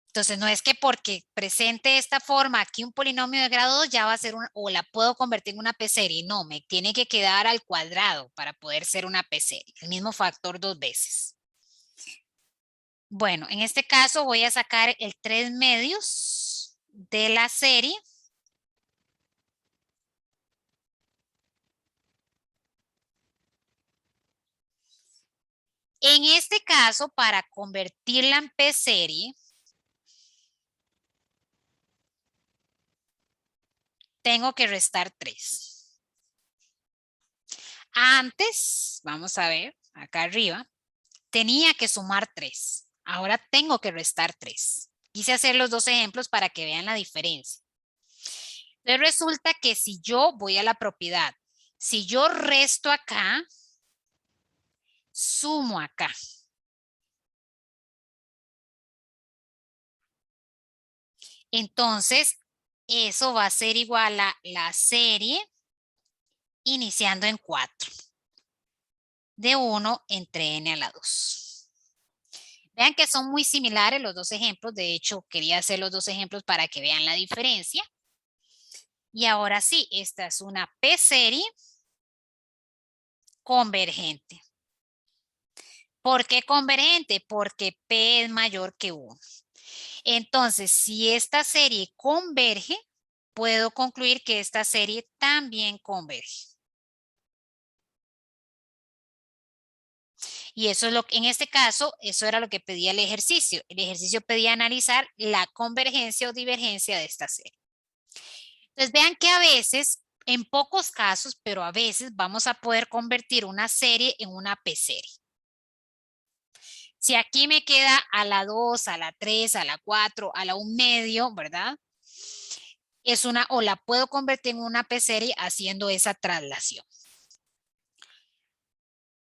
Entonces no es que porque presente esta forma aquí un polinomio de grado 2 ya va a ser una, o la puedo convertir en una P-serie. No, me tiene que quedar al cuadrado para poder ser una P-serie. El mismo factor 2 veces. Bueno, en este caso voy a sacar el 3 medios de la serie. En este caso, para convertirla en P-serie, tengo que restar 3. Antes, vamos a ver, acá arriba, tenía que sumar 3. Ahora tengo que restar 3. Quise hacer los dos ejemplos para que vean la diferencia. Entonces resulta que si yo voy a la propiedad, si yo resto acá, sumo acá. Entonces, eso va a ser igual a la serie iniciando en 4. De 1 entre n a la 2. Vean que son muy similares los dos ejemplos. De hecho, quería hacer los dos ejemplos para que vean la diferencia. Y ahora sí, esta es una P-serie convergente. ¿Por qué convergente? Porque P es mayor que 1. Entonces, si esta serie converge, puedo concluir que esta serie también converge. Y eso es lo que, en este caso, eso era lo que pedía el ejercicio. El ejercicio pedía analizar la convergencia o divergencia de esta serie. Entonces vean que a veces, en pocos casos, pero a veces vamos a poder convertir una serie en una P-serie. Si aquí me queda a la 2, a la 3, a la 4, a la 1 medio, ¿verdad? Es una, o la puedo convertir en una P-serie haciendo esa traslación.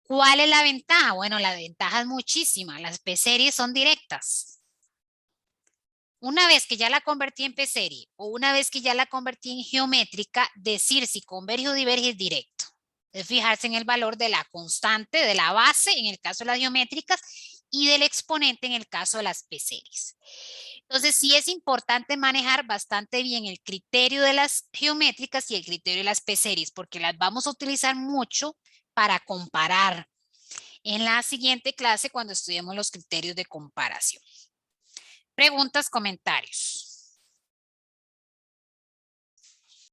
¿Cuál es la ventaja? Bueno, la ventaja es muchísima. Las P-series son directas. Una vez que ya la convertí en P-serie o una vez que ya la convertí en geométrica, decir si converge o diverge es directo. Es fijarse en el valor de la constante, de la base en el caso de las geométricas y del exponente en el caso de las P-series. Entonces sí es importante manejar bastante bien el criterio de las geométricas y el criterio de las P-series porque las vamos a utilizar mucho para comparar en la siguiente clase cuando estudiemos los criterios de comparación. Preguntas, comentarios.